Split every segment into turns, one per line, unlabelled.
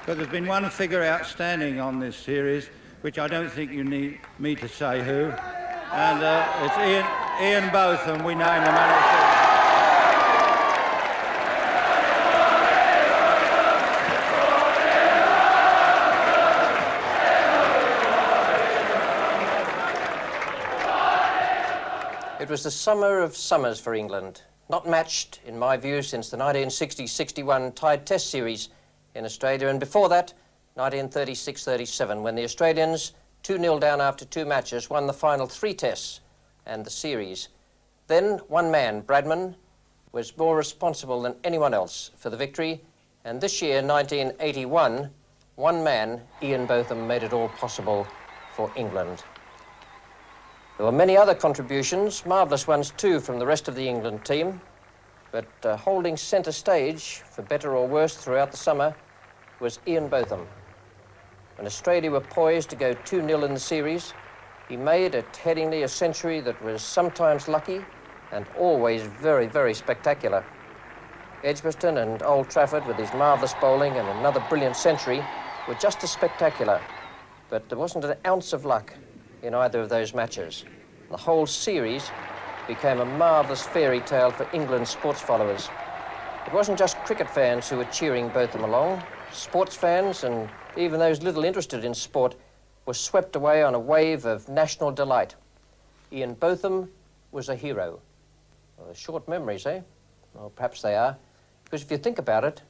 But there's been one figure outstanding on this series, which I don't think you need me to say who, and it's Ian Botham. We name the man of the series.
It was the summer of summers for England, not matched, in my view, since the 1960-61 tied Test series in Australia, and before that, 1936-37, when the Australians, 2-0 down after 2 matches, won the final 3 Tests and the series. Then one man, Bradman, was more responsible than anyone else for the victory, and this year, 1981, one man, Ian Botham, made it all possible for England. There were many other contributions, marvellous ones too, from the rest of the England team, but holding centre stage, for better or worse, throughout the summer, was Ian Botham. When Australia were poised to go 2-0 in the series, he made at Headingley a century that was sometimes lucky and always very, very spectacular. Edgebaston and Old Trafford, with his marvellous bowling and another brilliant century, were just as spectacular, but there wasn't an ounce of luck in either of those matches. The whole series became a marvellous fairy tale for England's sports followers. It wasn't just cricket fans who were cheering Botham along. Sports fans, and even those little interested in sport, were swept away on a wave of national delight. Ian Botham was a hero. Well, short memories, eh? Well, perhaps they are. Because if you think about it,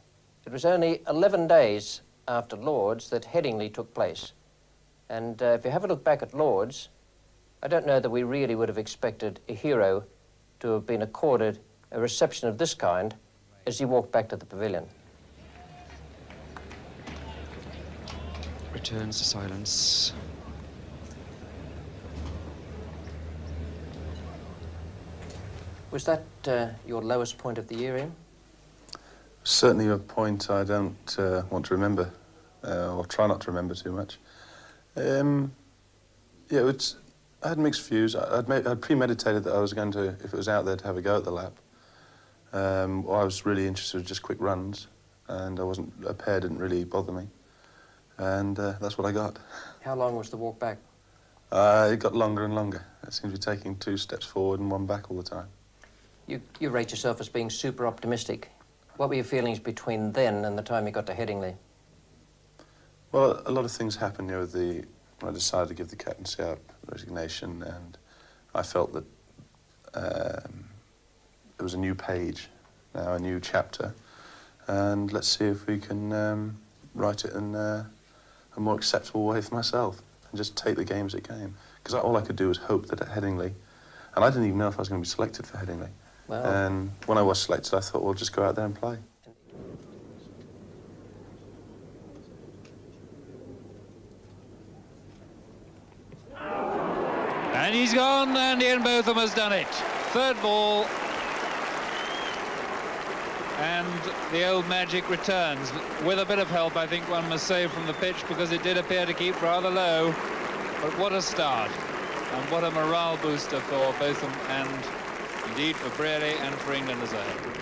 it was only 11 days after Lord's that Headingley took place. And if you have a look back at Lord's, I don't know that we really would have expected a hero to have been accorded a reception of this kind as he walked back to the pavilion.
Returns to silence.
Was that your lowest point of the year, Ian?
Certainly a point I don't want to remember, or try not to remember too much. Yeah, I had mixed views. I'd premeditated that I was going to, if it was out there, to have a go at the lap. I was really interested in just quick runs, and a pair didn't really bother me. And that's what I got.
How long was the walk back?
It got longer and longer. It seemed to be taking 2 steps forward and 1 back all the time.
You rate yourself as being super optimistic. What were your feelings between then and the time you got to Headingley?
Well, a lot of things happened, when I decided to give the captaincy up, resignation, and I felt that there was a new page now, a new chapter, and let's see if we can write it in a more acceptable way for myself and just take the game as it came. Because all I could do was hope that at Headingley, and I didn't even know if I was going to be selected for Headingley.
Wow.
And when I was selected, I thought, well, just go out there and play.
And he's gone, and Ian Botham has done it. 3rd ball. And the old magic returns, with a bit of help, I think one must say, from the pitch, because it did appear to keep rather low. But what a start, and what a morale booster for Botham, and indeed for Brearley and for England as a whole.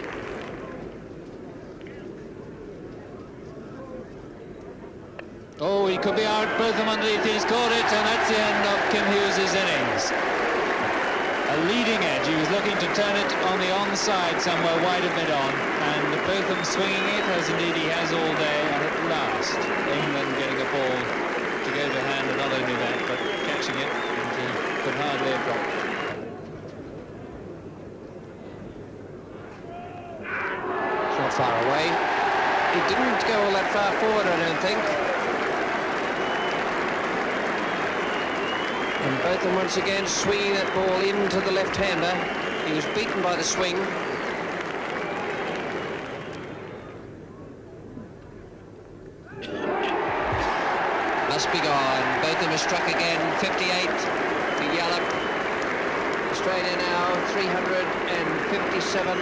Oh, he could be out, Botham underneath, he's caught it, and that's the end of Kim Hughes' innings. A leading edge, he was looking to turn it on the onside somewhere wide of mid-on, and Botham swinging it, as indeed he has all day, and at last, England getting a ball to go to hand, and not only that, but catching it, and he could hardly have dropped it.
Not far away. He didn't go all that far forward, I don't think. And Botham once again swinging that ball into the left-hander. He was beaten by the swing. Must be gone. Botham has struck again. 58 to Yallop. Australia now 357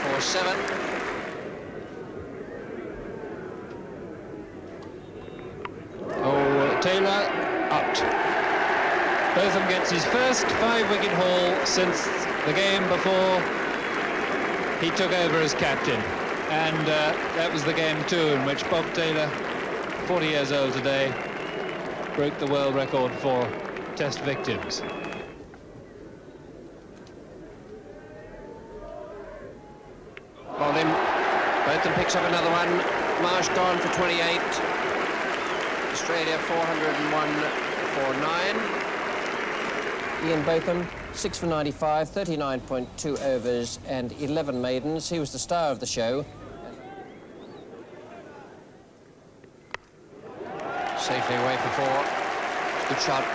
for 7.
Oh, Taylor out. Botham gets his first 5-wicket haul since the game before he took over as captain. And that was the game too, in which Bob Taylor, 40 years old today, broke the world record for Test victims.
Botham picks up another one. Marsh gone for 28. Australia 401 for 9. Ian Botham 6 for 95, 39.2 overs and 11 maidens. He was the star of the show. Safely away for 4. Good shot.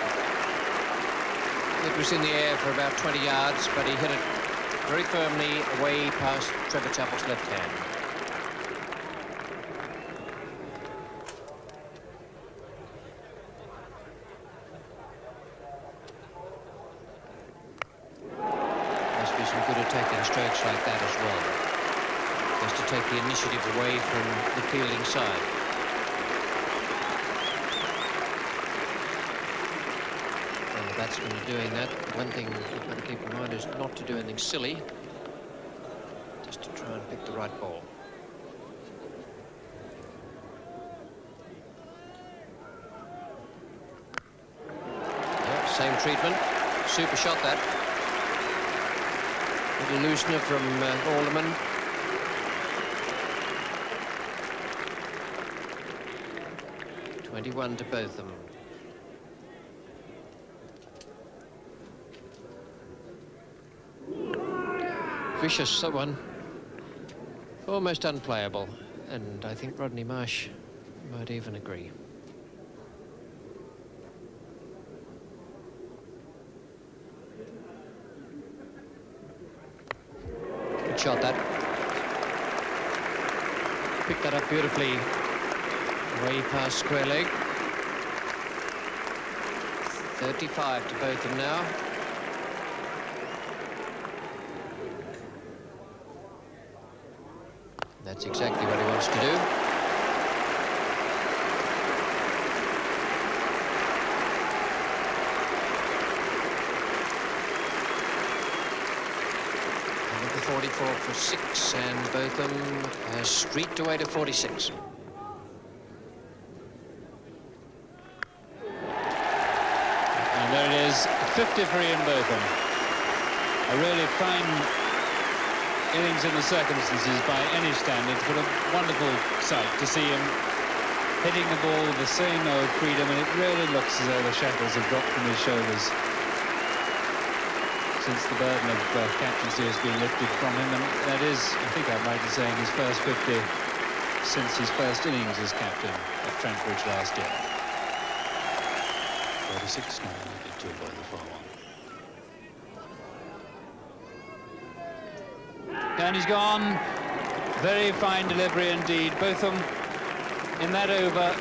It was in the air for about 20 yards, but he hit it very firmly away past Trevor Chappell's left hand. Must be some good attacking strokes like that as well, just to take the initiative away from the fielding side. Batsmen are doing that. One thing you've got to keep in mind is not to do anything silly, just to try and pick the right ball. Yeah, same treatment. Super shot that. Little loosener from Alderman. .21 to Botham. Vicious, that one. Almost unplayable, and I think Rodney Marsh might even agree. Good shot, that. Picked that up beautifully, way past square leg. 35 to Botham now. That's exactly what he wants to do. Number 44 for 6, and Botham has streaked away to 46.
And there it is, 50 for Ian Botham. A really fine innings in the circumstances by any standards, but a wonderful sight to see him hitting the ball with the same old freedom, and it really looks as though the shackles have dropped from his shoulders since the burden of captaincy has been lifted from him. And that is, I think I'm right in saying, his first 50 since his first innings as captain at Trantbridge last year. 46 now, to avoid the follow-on. And he's gone. Very fine delivery indeed. Botham in that over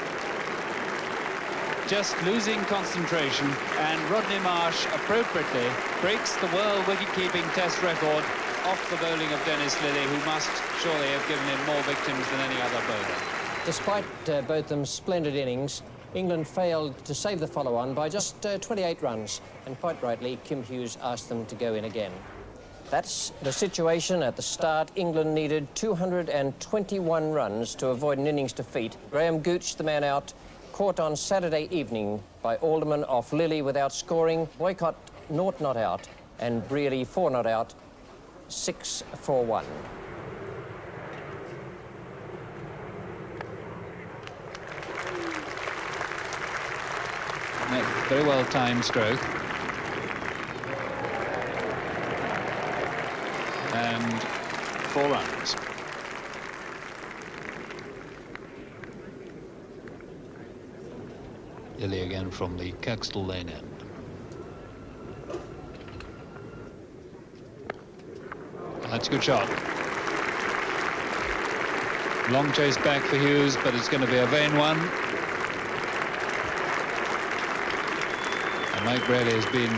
just losing concentration, and Rodney Marsh appropriately breaks the world wicket-keeping Test record off the bowling of Dennis Lillee, who must surely have given him more victims than any other bowler. Despite Botham's splendid innings, England failed to save the follow-on by just 28 runs, and quite rightly Kim Hughes asked them to go in again. That's the situation at the start. England needed 221 runs to avoid an innings defeat. Graham Gooch, the man out, caught on Saturday evening by Alderman off Lillee without scoring. Boycott 0 not out, and Brearley 4 not out, 6 for 1. Very well timed stroke. And 4 runs. Lillee again from the Kirkstall Lane end. That's a good shot. Long chase back for Hughes, but it's going to be a vain one. And Mike Brearley has been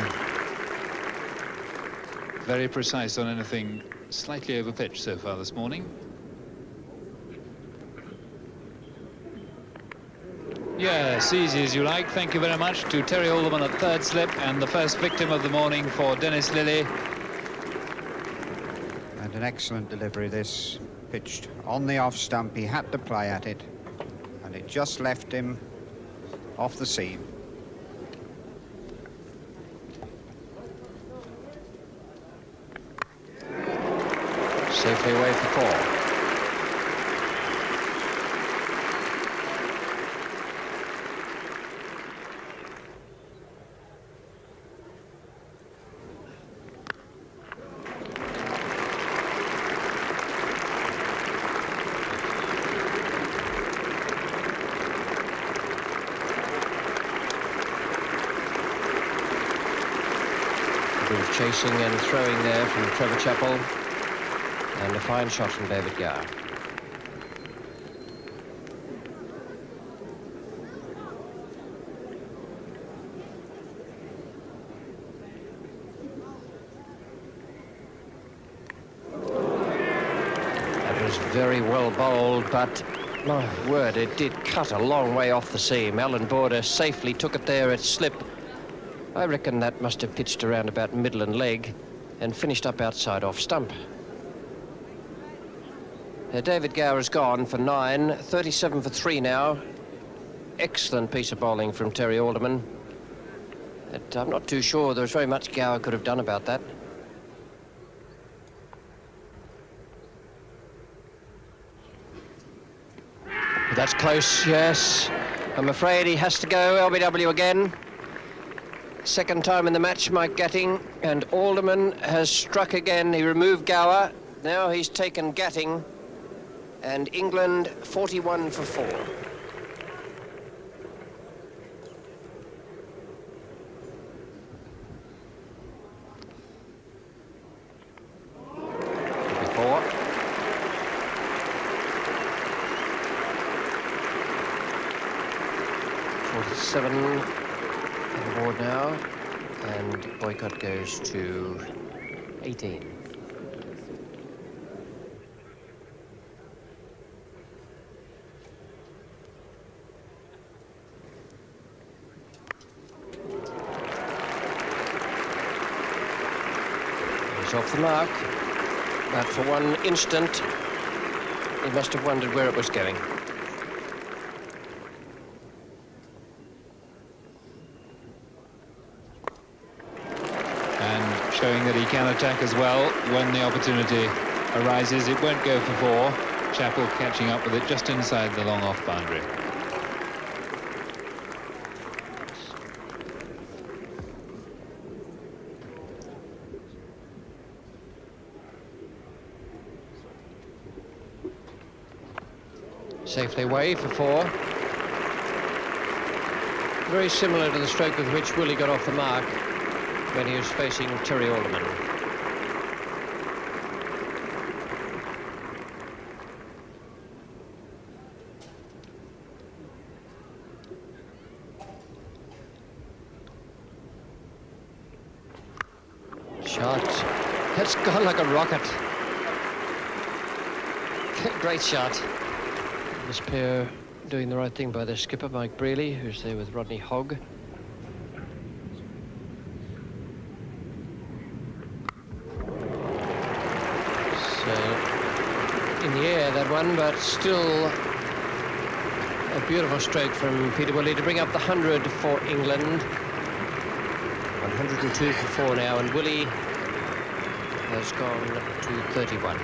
very precise on anything slightly over pitch so far this morning. Yes, easy as you like. Thank you very much to Terry Alderman at third slip, and the first victim of the morning for Dennis Lillee.
And an excellent delivery this pitched on the off stump. He had to play at it, and it just left him off the seam.
Safely away for 4. Chasing and throwing there from Trevor Chappell, and a fine shot from David Gower. That was very well bowled, but my word, it did cut a long way off the seam. Alan Border safely took it there at slip. I reckon that must have pitched around about middle and leg and finished up outside off stump. David Gower has gone for 9, 37 for 3 now. Excellent piece of bowling from Terry Alderman. But I'm not too sure there's very much Gower could have done about that. That's close, yes. I'm afraid he has to go LBW again. Second time in the match, Mike Gatting, and Alderman has struck again. He removed Gower. Now he's taken Gatting, and England 41 for 4. Before. Seven on board now, and boycott goes to 18. He's off the mark, but for one instant he must have wondered where it was going.
Showing that he can attack as well when the opportunity arises. It won't go for 4. Chappell catching up with it just inside the long off boundary.
Safely away for 4. Very similar to the stroke with which Willie got off the mark when he was facing Terry Alderman. Shot. That's gone like a rocket. Great shot. This pair doing the right thing by their skipper, Mike Brealey, who's there with Rodney Hogg. In the air, that one, but still a beautiful stroke from Peter Willie to bring up the 100 for England. 102 for 4 now, and Willie has gone to 31.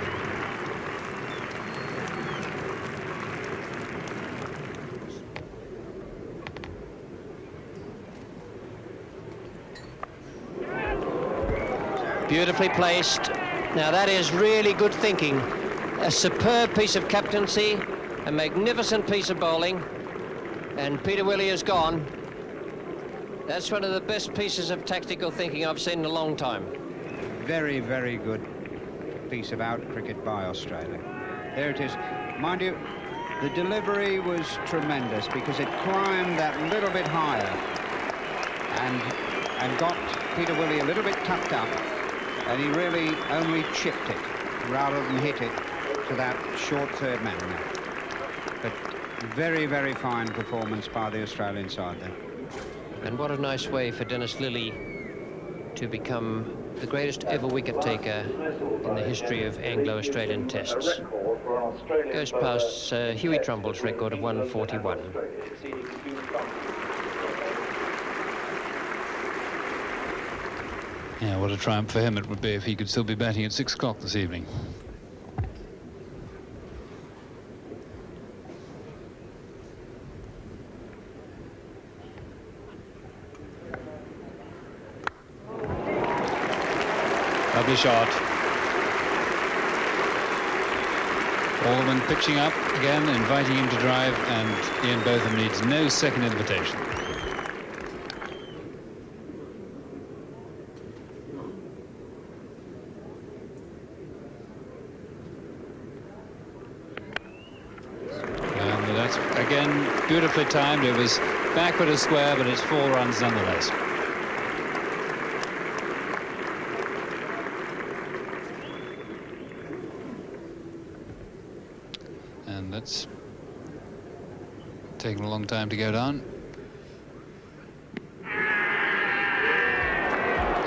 Beautifully placed. Now that is really good thinking. A superb piece of captaincy, a magnificent piece of bowling, and Peter Willie is gone. That's one of the best pieces of tactical thinking I've seen in a long time.
Very, very good piece of out cricket by Australia. There it is. Mind you, the delivery was tremendous because it climbed that little bit higher and got Peter Willie a little bit tucked up, and he really only chipped it rather than hit it to that short third man there. But very, very fine performance by the Australian side there.
And what a nice way for Dennis Lilly to become the greatest ever wicket taker in the history of Anglo-Australian tests. Goes past Huey Trumble's record of 141.
Yeah, what a triumph for him it would be if he could still be batting at 6 o'clock this evening. Lovely shot. Alderman pitching up again, inviting him to drive, and Ian Botham needs no second invitation. And that's again beautifully timed. It was backward a square, but it's 4 runs nonetheless. And that's taken a long time to go down.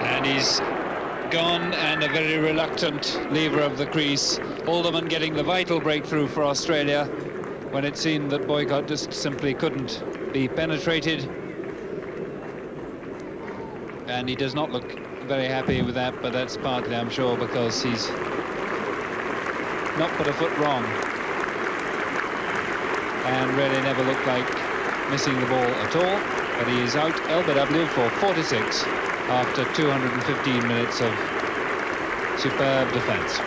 And he's gone, and a very reluctant lever of the crease. Alderman getting the vital breakthrough for Australia when it seemed that Boycott just simply couldn't be penetrated. And he does not look very happy with that, but that's partly, I'm sure, because he's not put a foot wrong. And really never looked like missing the ball at all. But he is out LBW for 46 after 215 minutes of superb defence.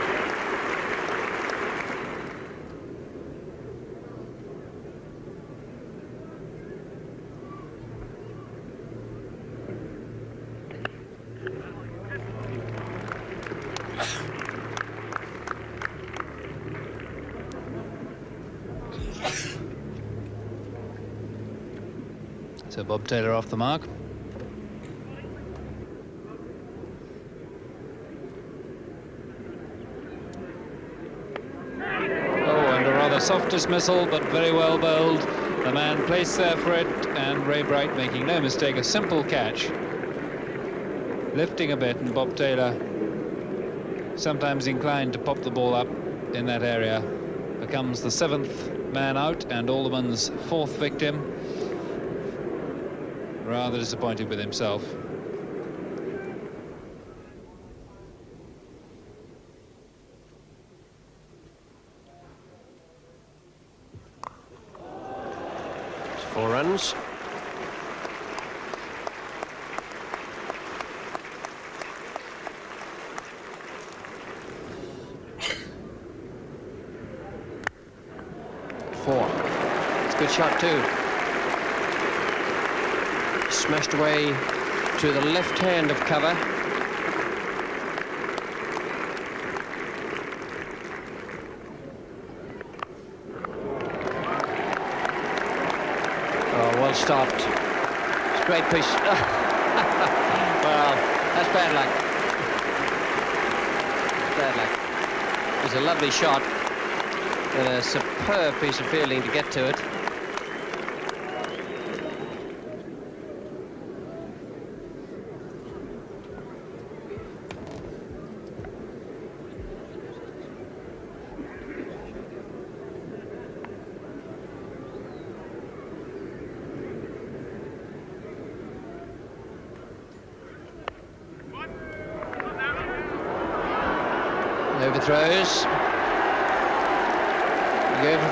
So Bob Taylor off the mark. Oh, and a rather soft dismissal, but very well bowled. The man placed there for it, and Ray Bright making no mistake, a simple catch. Lifting a bit, and Bob Taylor, sometimes inclined to pop the ball up in that area, becomes the 7th man out and Alderman's 4th victim. Rather disappointed with himself.
It's 4 runs. It's a good shot too. Smashed away to the left hand of cover. Oh, well stopped. It's a great piece. Well, that's bad luck. Bad luck. It was a lovely shot and a superb piece of fielding to get to it. Overthrows. Go for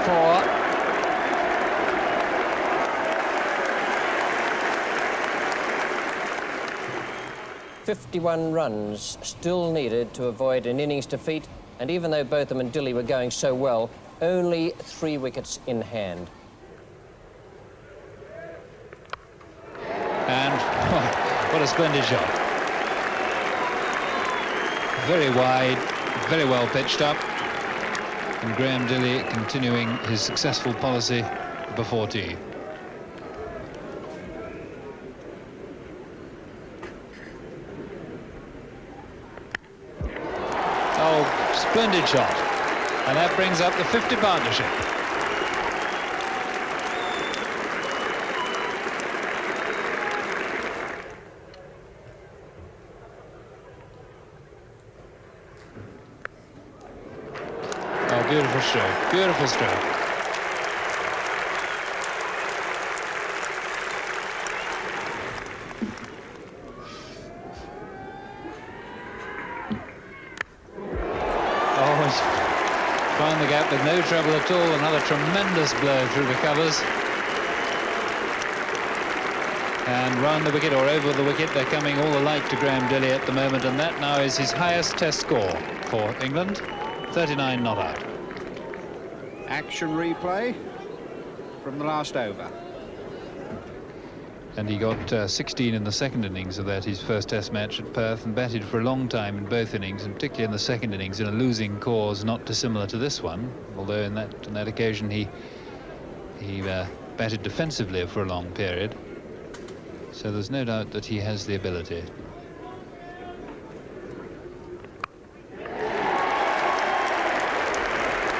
4. 51 runs still needed to avoid an innings defeat, and even though Botham and Dilly were going so well, only 3 wickets in hand.
And what a splendid shot. Very wide, very well pitched up, and Graham Dilly continuing his successful policy before tea. Oh, splendid shot, and that brings up the 50 partnership. Beautiful stroke, beautiful stroke. Oh, he's found the gap with no trouble at all. Another tremendous blow through the covers. And round the wicket or over the wicket, they're coming all alight to Graham Dilley at the moment, and that now is his highest test score for England, 39 not out.
Action replay from the last over.
And he got 16 in the second innings of that, his first test match at Perth, and batted for a long time in both innings, and particularly in the second innings in a losing cause not dissimilar to this one, although on that occasion he batted defensively for a long period. So there's no doubt that he has the ability.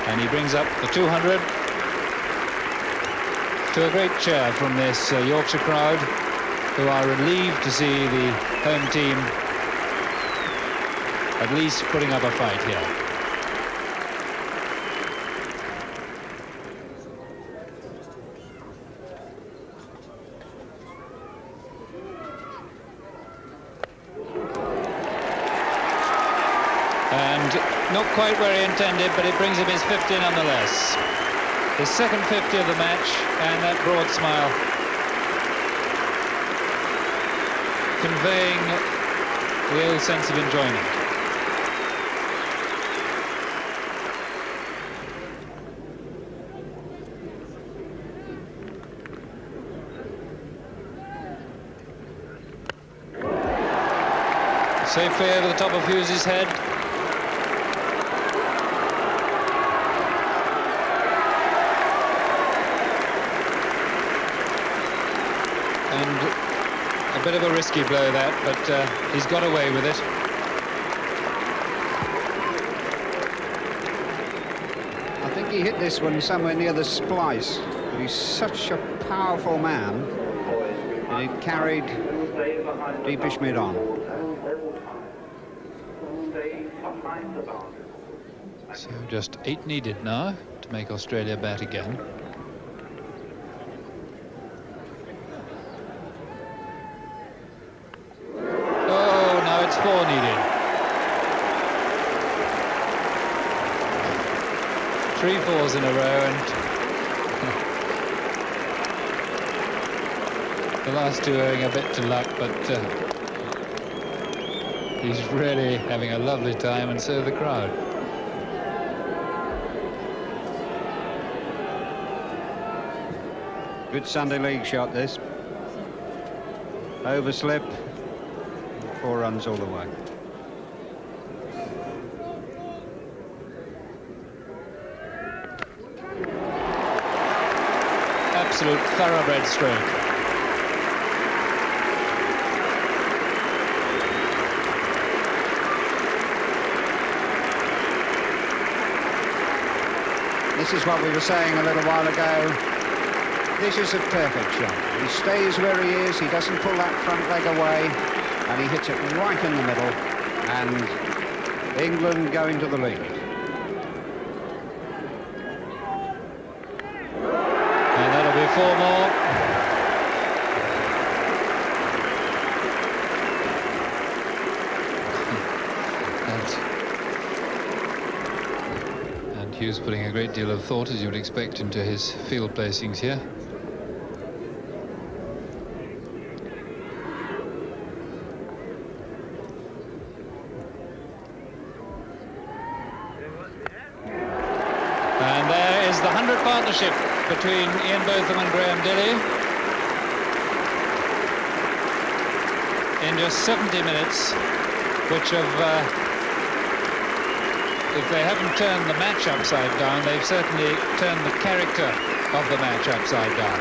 And he brings up the 200 to a great cheer from this Yorkshire crowd, who are relieved to see the home team at least putting up a fight here. Not quite where he intended, but it brings him his 50 nonetheless. His second 50 of the match, and that broad smile conveying a real sense of enjoyment. Safely over the top of Hughes' head. A bit of a risky blow that, but he's got away with it.
I think he hit this one somewhere near the splice, but he's such a powerful man, and it carried deepish mid-on.
So just 8 needed now to make Australia bat again. It's 4 needed. 3 4s in a row, and the last 2 owing a bit to luck, but he's really having a lovely time, and so the crowd.
Good Sunday League shot, this. Overslip. 4 runs all the way.
Absolute thoroughbred stroke.
This is what we were saying a little while ago. This is a perfect shot. He stays where he is, he doesn't pull that front leg away, and he hits it right in the middle, and England go into the lead.
And that'll be 4 more. And Hughes putting a great deal of thought, as you would expect, into his field placings here. The 100 partnership between Ian Botham and Graham Dilley in just 70 minutes, which have, if they haven't turned the match upside down, they've certainly turned the character of the match upside down.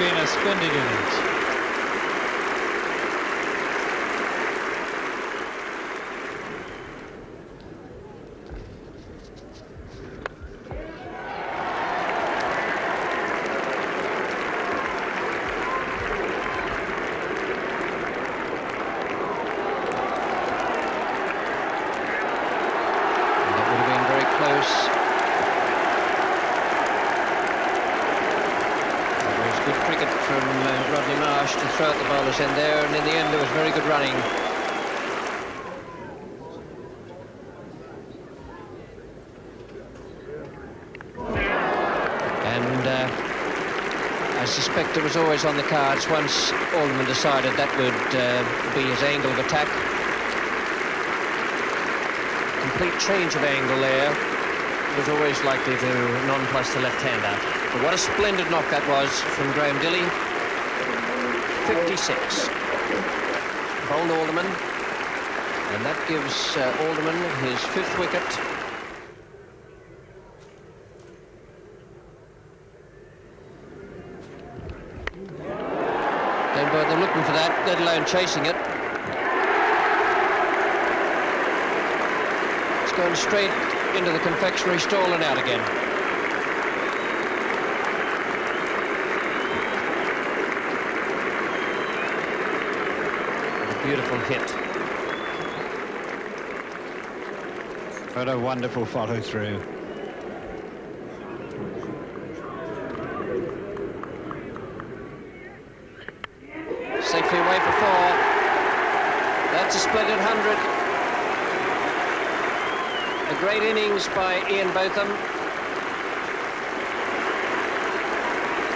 been a splendid innings.
To throw at the bowler's end there, and in the end there was very good running. And I suspect it was always on the cards once Alderman decided that would be his angle of attack. Complete change of angle there. It was always likely to nonplus the left-hander. But what a splendid knock that was from Graham Dilley. 56. Bowled Alderman, and that gives Alderman his 5th wicket. Don't bother looking for that, let alone chasing it. It's gone straight into the confectionery stall and out again. Beautiful hit.
What a wonderful follow through.
Safely away for 4. That's a splendid 100. A great innings by Ian Botham.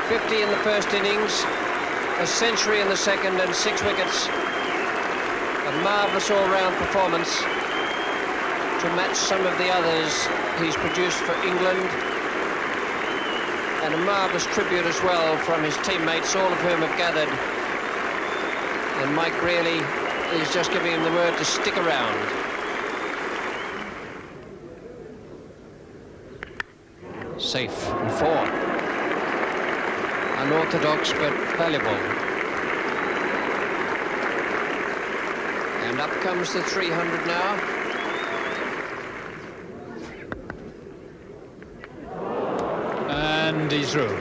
50 in the first innings, a century in the second, and 6 wickets. A marvellous all-round performance to match some of the others he's produced for England, and a marvellous tribute as well from his teammates, all of whom have gathered. And Mike Greeley is just giving him the word to stick around. Safe and 4. Unorthodox but valuable. And up comes the 300 now.
And he's through.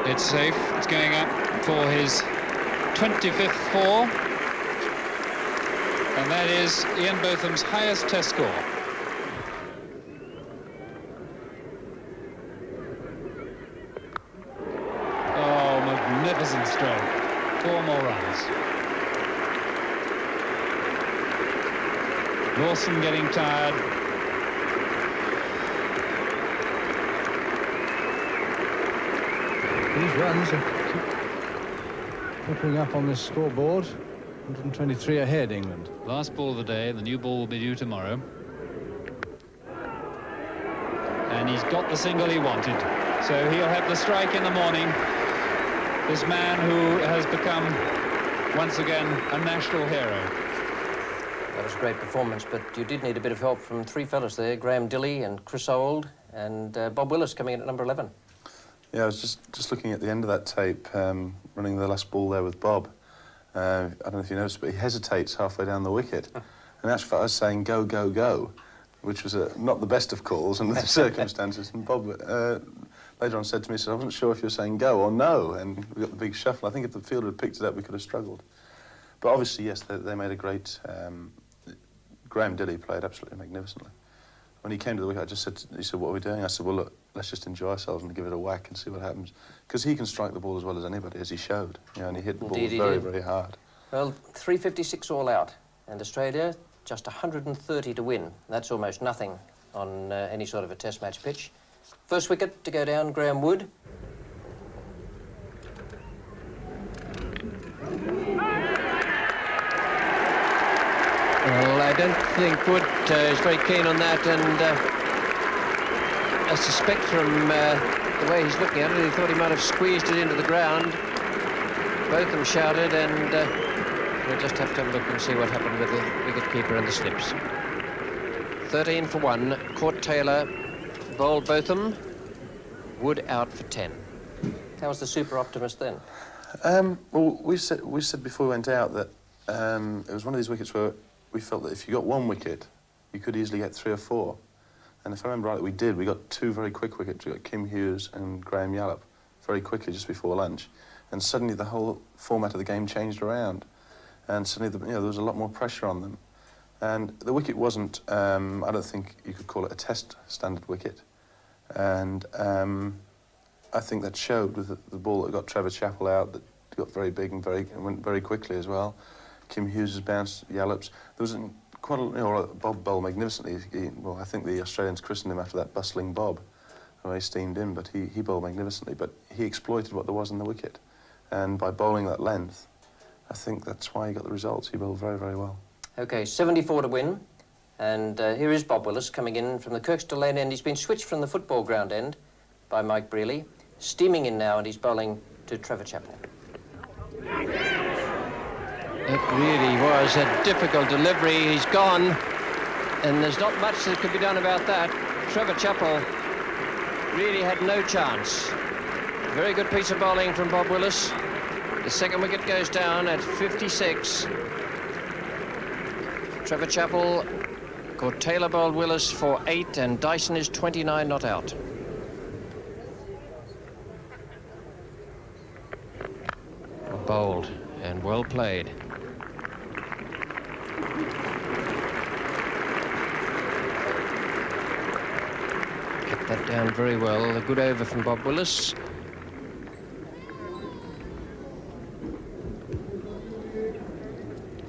It's safe. It's going up for his 25th 4. And that is Ian Botham's highest test score. Oh, magnificent stroke. 4 more runs. Lawson getting tired.
These runs are popping up on this scoreboard. 123 ahead, England.
Last ball of the day, the new ball will be due tomorrow. And he's got the single he wanted. So he'll have the strike in the morning. This man who has become, once again, a national hero.
That was a great performance, but you did need a bit of help from 3 fellas there, Graham Dilley and Chris Old, and Bob Willis coming in at number 11.
Yeah, I was just looking at the end of that tape, running the last ball there with Bob. I don't know if you noticed, but he hesitates halfway down the wicket. And actually, I was saying go, go, go, which was not the best of calls under the circumstances. And Bob later on said to me, I wasn't sure if you were saying go or no, and we got the big shuffle. I think if the fielder had picked it up, we could have struggled. But obviously, yes, they made a great... Graham Dilley played absolutely magnificently. When he came to the wicket, I just said, he said, what are we doing? I said, well, look, let's just enjoy ourselves and give it a whack and see what happens. Because he can strike the ball as well as anybody, as he showed. You know, and he hit the ball very, very hard.
Well, 356 all out, and Australia just 130 to win. That's almost nothing on any sort of a test match pitch. First wicket to go down, Graham Wood.
Well, I don't
think Wood is very keen on that, and I suspect from the way he's looking at it, he thought he might have squeezed it into the ground. Botham shouted, and we'll just have to have a look and see what happened with the wicket-keeper and the slips. 13 for 1, caught Taylor, bowled Botham, Wood out for 10.
How was the super optimist then?
Well, we said before we went out that it was one of these wickets where we felt that if you got one wicket, you could easily get 3 or 4. And if I remember right, we did. We got 2 very quick wickets. We got Kim Hughes and Graham Yallop very quickly just before lunch. And suddenly the whole format of the game changed around. And suddenly, there was a lot more pressure on them. And the wicket wasn't, I don't think you could call it a test standard wicket. And I think that showed with the ball that got Trevor Chappell out, that got very big and went very quickly as well. Kim Hughes' bounce, Yallop's. There was quite a, Bob bowled magnificently. Well, I think the Australians christened him after that bustling Bob, who he steamed in, but he bowled magnificently. But he exploited what there was in the wicket. And by bowling that length, I think that's why he got the results. He bowled very, very well.
OK, 74 to win. And here is Bob Willis coming in from the Kirkstall Lane end. He's been switched from the football ground end by Mike Brealey. Steaming in now, and he's bowling to Trevor Chappell.
It really was a difficult delivery. He's gone, and there's not much that could be done about that. Trevor Chappell really had no chance. Very good piece of bowling from Bob Willis. The second wicket goes down at 56. Trevor Chappell caught Taylor bowled Willis for 8, and Dyson is 29 not out. Bowled and well played. Kept that down very well. A good over from Bob Willis.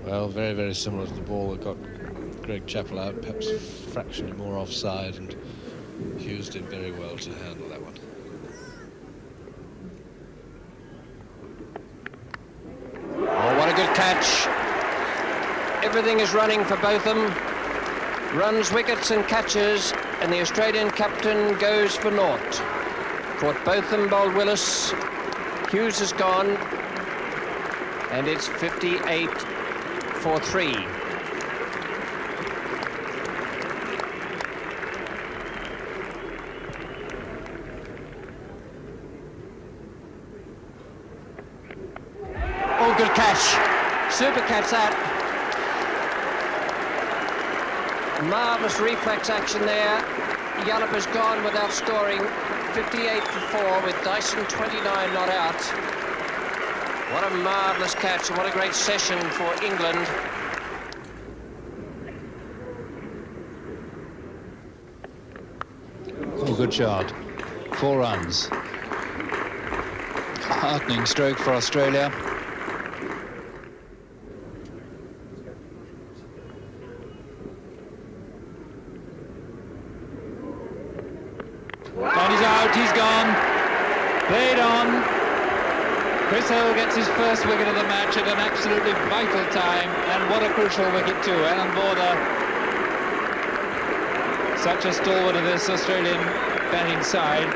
Well, very, very similar to the ball that got Greg Chappell out, perhaps fractionally more offside, and Hughes did very well to handle that one.
Good catch. Everything is running for Botham. Runs, wickets and catches, and the Australian captain goes for naught. Caught Botham, bowled Willis. Hughes is gone, and it's 58 for 3. Oh, good catch. Super catch that. Marvellous reflex action there. Yallop has gone without scoring. 58 for 4 with Dyson 29 not out. What a marvellous catch and what a great session for England.
Oh, good shot. 4 runs. Heartening stroke for Australia. And he's out, he's gone. Played on. Chris Hill gets his first wicket of the match at an absolutely vital time, and what a crucial wicket too. Alan Border, such a stalwart of this Australian batting side.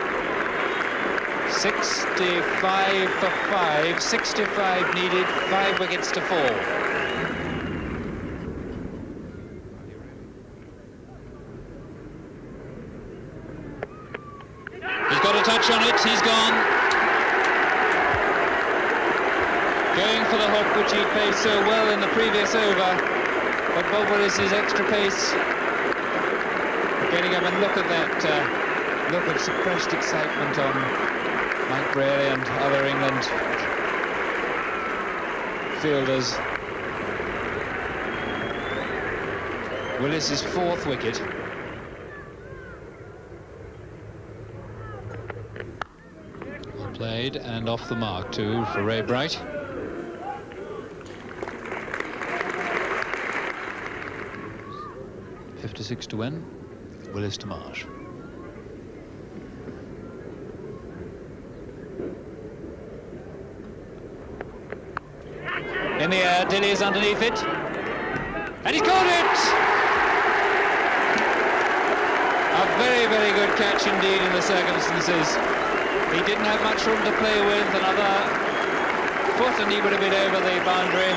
65 for 5, 65 needed, 5 wickets to fall. He's got a touch on it, he's gone. Going for the hook, which he played so well in the previous over. But Bob Willis's extra pace. Getting up and look at that look of suppressed excitement on Mike Brealey and other England fielders. Willis's 4th wicket. Played and off the mark too for Ray Bright. .56 to win. Willis to Marsh. In the air, Dilly is underneath it. And he's caught it! good catch indeed in the circumstances. He didn't have much room to play with. Another foot and he would have been over the boundary.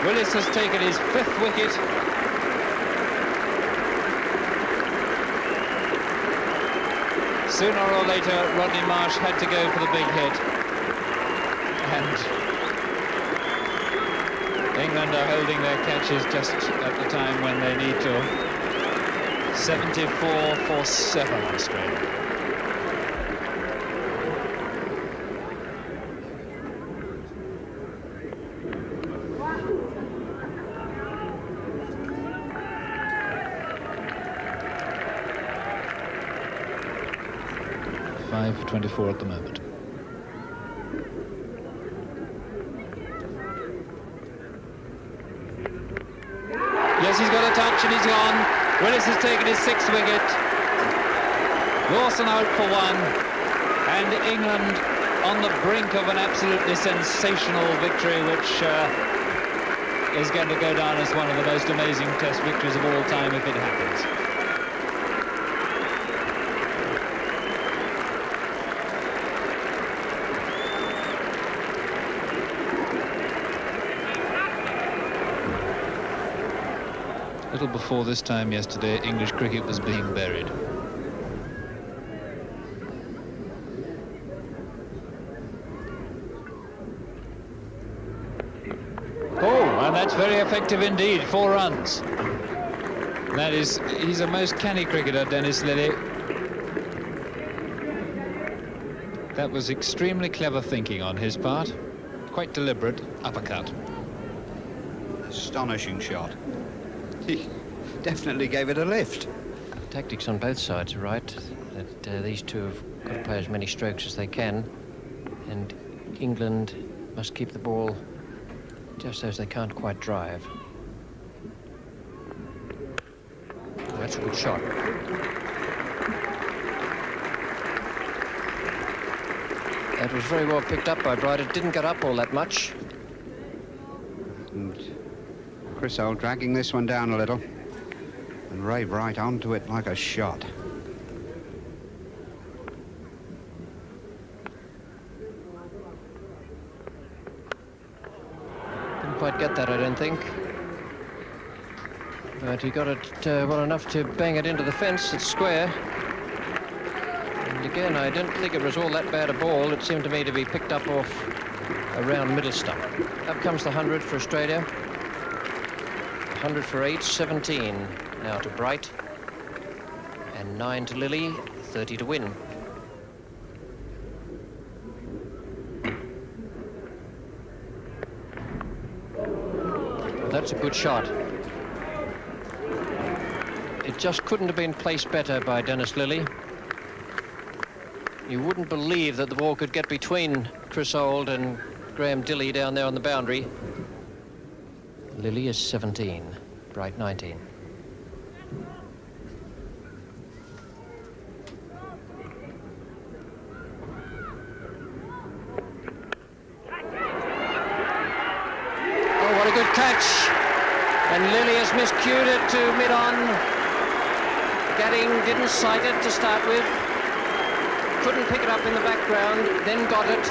Willis has taken his 5th wicket. Sooner or later, Rodney Marsh had to go for the big hit. And England are holding their catches just at the time when they need to. 74 for 7, Australia. .24 at the moment. Yes, he's got a touch and he's gone. Willis has taken his 6th wicket. Lawson out for 1. And England on the brink of an absolutely sensational victory, which is going to go down as one of the most amazing Test victories of all time if it happens. A little before this time yesterday, English cricket was being buried. Oh, and that's very effective indeed. 4 runs. That is, he's a most canny cricketer, Dennis Lilly. That was extremely clever thinking on his part. Quite deliberate uppercut.
Astonishing shot. He definitely gave it a lift.
Tactics on both sides are right. That these two have got to play as many strokes as they can, and England must keep the ball just as they can't quite drive. That's a good shot. That was very well picked up by Bright. It didn't get up all that much.
And Chris Holt dragging this one down a little, and Ray Bright onto it like a shot.
Didn't quite get that, I don't think. But he got it well enough to bang it into the fence. It's square. And again, I don't think it was all that bad a ball. It seemed to me to be picked up off around middle stump. Up comes the 100 for Australia. 100 for 8, 17 now to Bright, and 9 to Lilly, 30 to win. That's a good shot. It just couldn't have been placed better by Dennis Lilly. You wouldn't believe that the ball could get between Chris Holt and Graham Dilley down there on the boundary. Lilly is 17, Bright 19. Oh, what a good catch. And Lilly has miscued it to mid-on. Gatting didn't sight it to start with. Couldn't pick it up in the background, then got it.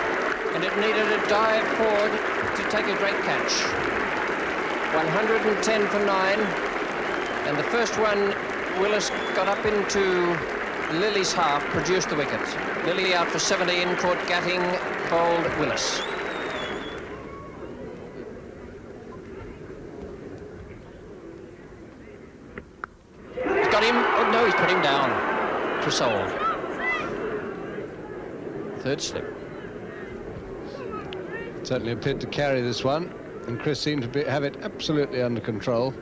And it needed a dive forward to take a great catch. 110 for 9, and the first one Willis got up into Lilly's half, produced the wicket. Lilly out for 17, caught Gatting, bowled Willis. He's got him. Oh no, he's put him down. Chris Holt. Third slip.
Certainly appeared to carry this one, and Chris seemed to have it absolutely under control.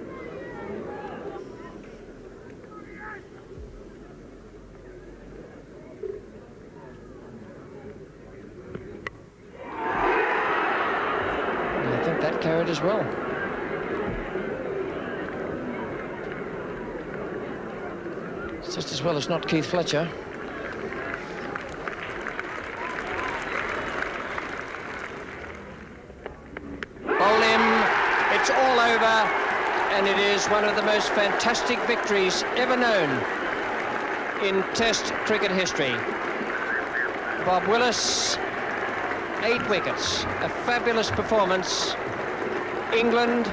I think that carried as well. It's just as well as not Keith Fletcher. It's all over, and it is one of the most fantastic victories ever known in Test cricket history. Bob Willis, 8 wickets, a fabulous performance. England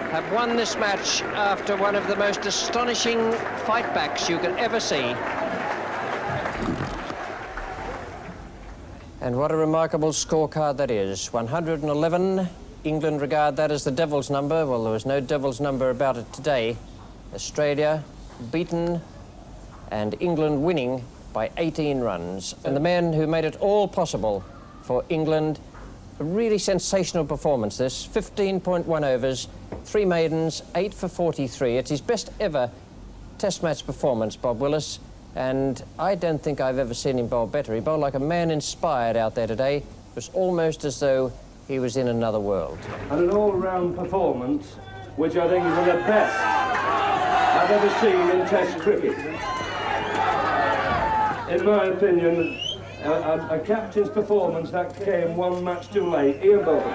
have won this match after one of the most astonishing fightbacks you could ever see. And what a remarkable scorecard that is. 111. England regard that as the devil's number. Well, there was no devil's number about it today. Australia beaten and England winning by 18 runs. And the men who made it all possible for England, a really sensational performance this. 15.1 overs, 3 maidens, 8 for 43. It's his best ever Test match performance, Bob Willis. And I don't think I've ever seen him bowl better. He bowled like a man inspired out there today. It was almost as though he was in another world.
And an all-round performance, which I think is one of the best I've ever seen in Test cricket. In my opinion, a captain's performance that came one match too late. Ian Botham.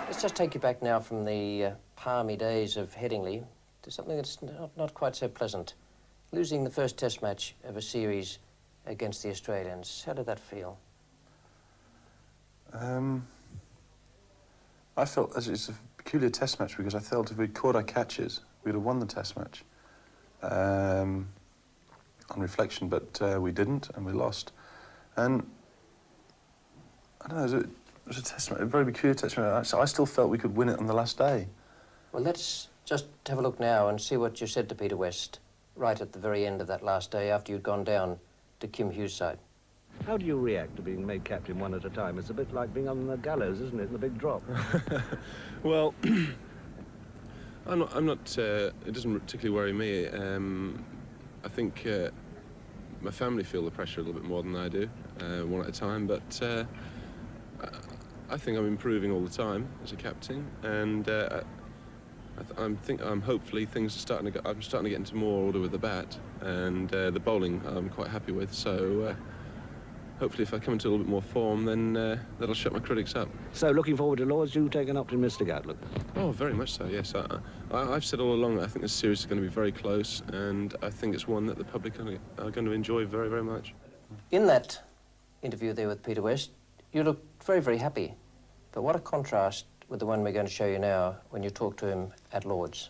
Let's just take you back now from the palmy days of Headingley to something that's not quite so pleasant. Losing the first Test match of a series against the Australians. How did that feel?
I felt it's a peculiar Test match because I felt if we'd caught our catches, we'd have won the Test match. On reflection, but we didn't, and we lost. And I don't know, it was a Test match, a very peculiar Test match. I still felt we could win it on the last day.
Well, let's just have a look now and see what you said to Peter West right at the very end of that last day after you'd gone down to Kim Hughes' side.
How do you react to being made captain one at a time? It's a bit like being on the gallows, isn't it, in the big drop?
Well, I'm not it doesn't particularly worry me. I think my family feel the pressure a little bit more than I do, one at a time, but I think I'm improving all the time as a captain, and I'm hopefully things are starting to I'm starting to get into more order with the bat, and the bowling I'm quite happy with, so hopefully if I come into a little bit more form, then that'll shut my critics up.
So looking forward to Lord's, you take an optimistic outlook?
Oh, very much so, yes. I've said all along that I think this series is going to be very close, and I think it's one that the public are going to enjoy very, very much.
In that interview there with Peter West, you looked very, very happy. But what a contrast with the one we're going to show you now when you talk to him at Lord's.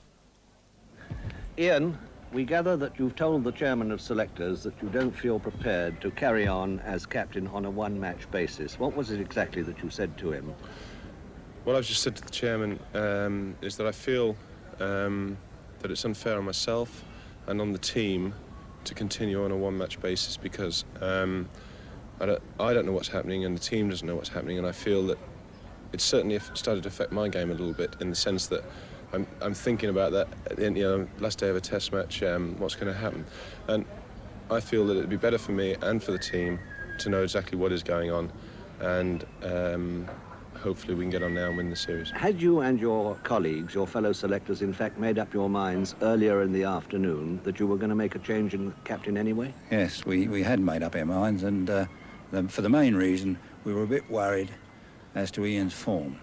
Ian, we gather that you've told the chairman of selectors that you don't feel prepared to carry on as captain on a one-match basis. What was it exactly that you said to him?
What I've just said to the chairman is that I feel that it's unfair on myself and on the team to continue on a one-match basis because I don't know what's happening and the team doesn't know what's happening, and I feel that it's certainly started to affect my game a little bit in the sense that I'm thinking about that at the end, last day of a Test match, what's going to happen. And I feel that it'd be better for me and for the team to know exactly what is going on, and hopefully we can get on now and win the series.
Had you and your colleagues, your fellow selectors, in fact made up your minds earlier in the afternoon that you were going to make a change in the captain anyway?
Yes, we had made up our minds, and for the main reason, we were a bit worried as to Ian's form.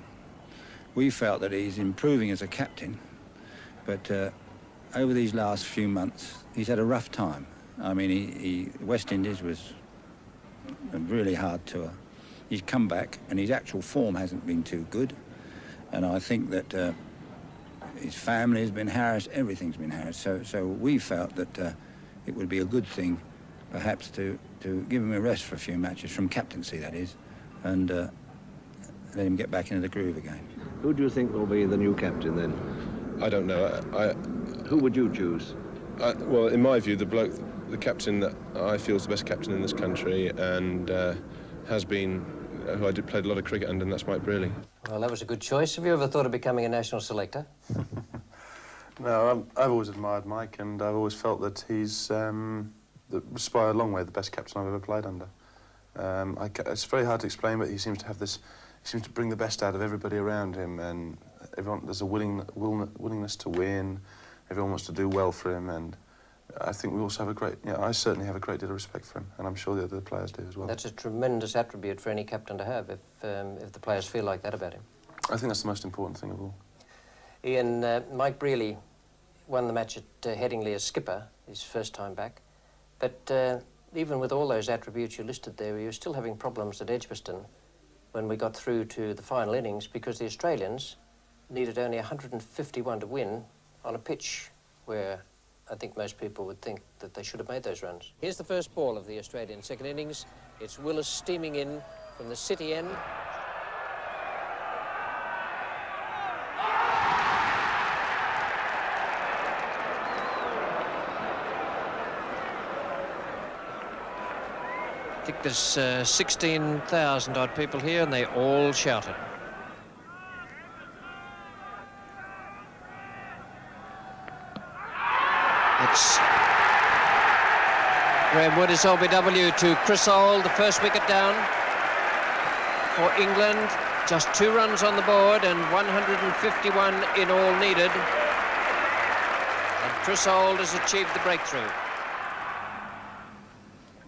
We felt that he's improving as a captain, but over these last few months, he's had a rough time. I mean, West Indies was a really hard tour. He's come back, and his actual form hasn't been too good, and I think that his family has been harassed, everything's been harassed, so we felt that it would be a good thing, perhaps, to give him a rest for a few matches, from captaincy, that is, and let him get back into the groove again.
Who do you think will be the new captain then?
I don't know.
Who would you choose?
Well, in my view, the captain that I feel is the best captain in this country and has been, who I played a lot of cricket under, and that's Mike Brearley. Well,
that was a good choice. Have you ever thought of becoming a national selector?
No, I've always admired Mike, and I've always felt that he's, by a long way, the best captain I've ever played under. It's very hard to explain, but he seems to have this. He seems to bring the best out of everybody around him, and there's a willingness to win. Everyone wants to do well for him, and I think we also have a great, I certainly have a great deal of respect for him, and I'm sure the other players do as well.
That's a tremendous attribute for any captain to have, if the players feel like that about him.
I think that's the most important thing of all.
Ian, Mike Brealey won the match at Headingley as skipper, his first time back. But even with all those attributes you listed there, he was still having problems at Edgebaston when we got through to the final innings, because the Australians needed only 151 to win on a pitch where I think most people would think that they should have made those runs. Here's the first ball of the Australian second innings. It's Willis steaming in from the city end. I think there's 16,000 odd people here, and they all shouted. It's Graham Wood is LBW to Chris Old, the first wicket down for England. Just 2 runs on the board and 151 in all needed. And Chris Old has achieved the breakthrough.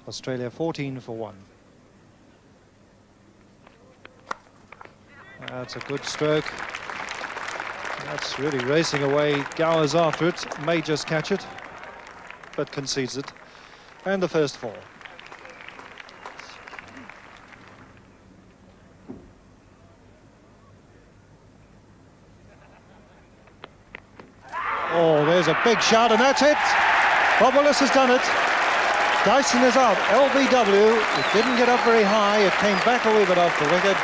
Australia 14 for 1. That's a good stroke. That's really racing away. Gowers after it, may just catch it, but concedes it. And the first 4. Oh, there's a big shot, and that's it. Bob Willis has done it. Dyson is out, LBW. It didn't get up very high. It came back a wee bit off the wicket.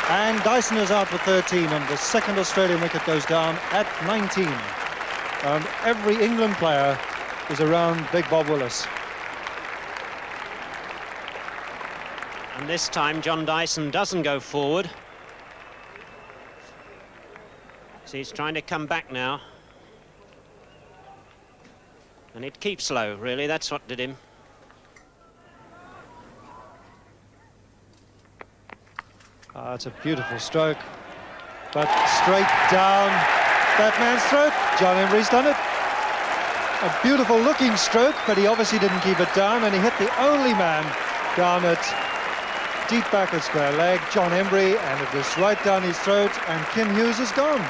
And Dyson is out for 13, and the second Australian wicket goes down at 19. And every England player is around Big Bob Willis.
And this time John Dyson doesn't go forward. So he's trying to come back now. And it keeps low, really. That's what did him.
It's a beautiful stroke, but straight down that man's throat. John Embry's done it. A beautiful looking stroke, but he obviously didn't keep it down, and he hit the only man down at deep back at square leg, John Embry, and it was right down his throat, and Kim Hughes is gone.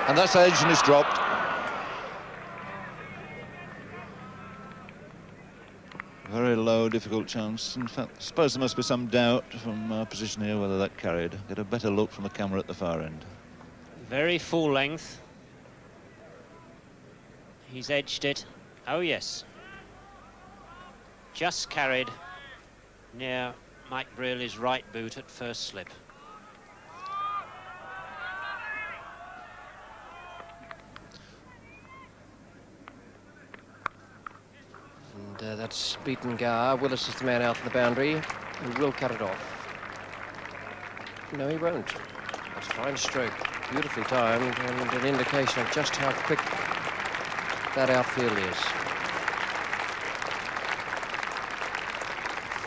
And that's edge, and it's dropped. Very low, difficult chance. In fact, I suppose there must be some doubt from our position here whether that carried. Get a better look from the camera at the far end.
Very full length. He's edged it. Oh, yes. Just carried near Mike Brealey's right boot at first slip.
And that's beaten Gower. Willis is the man out of the boundary. He will cut it off. No, he won't. That's a fine stroke. Beautifully timed, and an indication of just how quick that outfield is.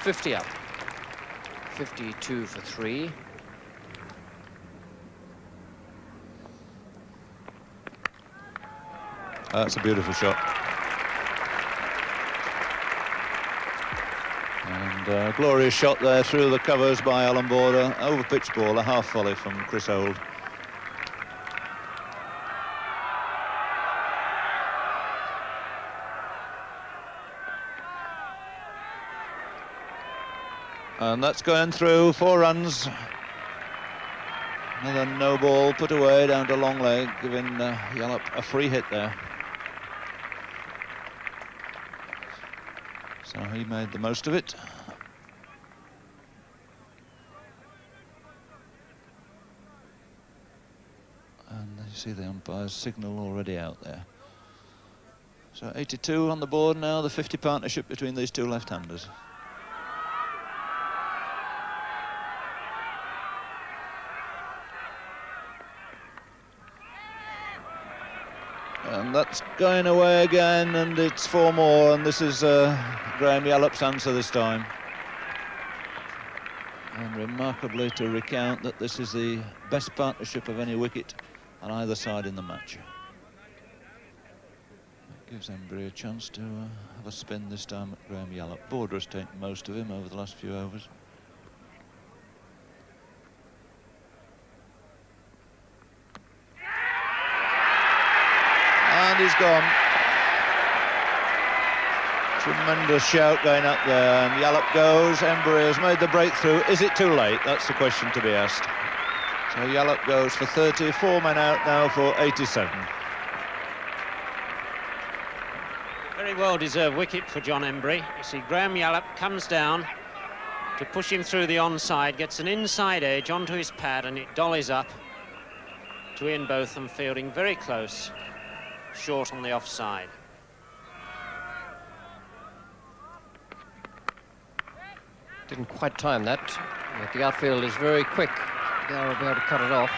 50 up. 52 for 3.
That's a beautiful shot. And a glorious shot there through the covers by Alan Border. Over pitch ball, a half volley from Chris Old. And that's going through, 4 runs. Another no ball put away down to long leg, giving Yallop a free hit there. So he made the most of it. And you see the umpire's signal already out there. So 82 on the board now, the 50 partnership between these two left-handers. And that's going away again, and it's 4 more, and this is Graham Yallop's answer this time. And remarkably to recount that this is the best partnership of any wicket on either side in the match. That gives Embry a chance to have a spin this time at Graham Yallop. Border has taken most of him over the last few overs. And he's gone. Tremendous shout going up there, and Yallop goes. Embry has made the breakthrough. Is it too late? That's the question to be asked. So Yallop goes for 30, 4 men out now for 87.
Very well-deserved wicket for John Embry. You see Graham Yallop comes down to push him through the onside, gets an inside edge onto his pad, and it dollies up to Ian Botham, fielding very close, short on the offside.
Didn't quite time that, but the outfield is very quick. They'll be able to cut it off.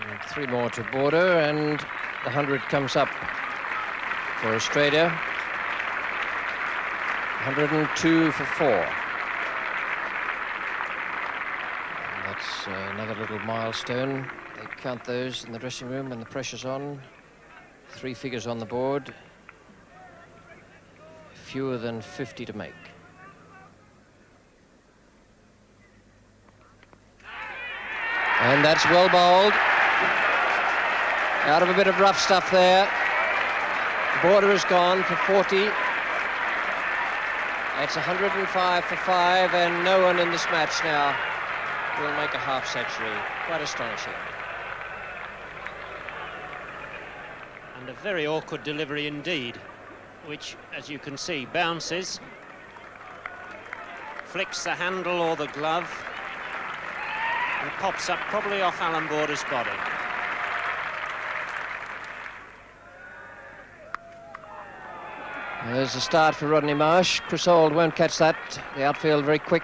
And 3 more to border, and the 100 comes up for Australia. 102 for 4. And that's another little milestone. They count those in the dressing room when the pressure's on. 3 figures on the board. Fewer than 50 to make. And that's well bowled. Out of a bit of rough stuff there. Border has gone for 40. It's 105 for 5, and no one in this match now will make a half century. Quite astonishing.
And a very awkward delivery indeed, which, as you can see, bounces, flicks the handle or the glove, and pops up probably off Alan Border's body.
There's a start for Rodney Marsh. Chris Auld won't catch that. The outfield very quick.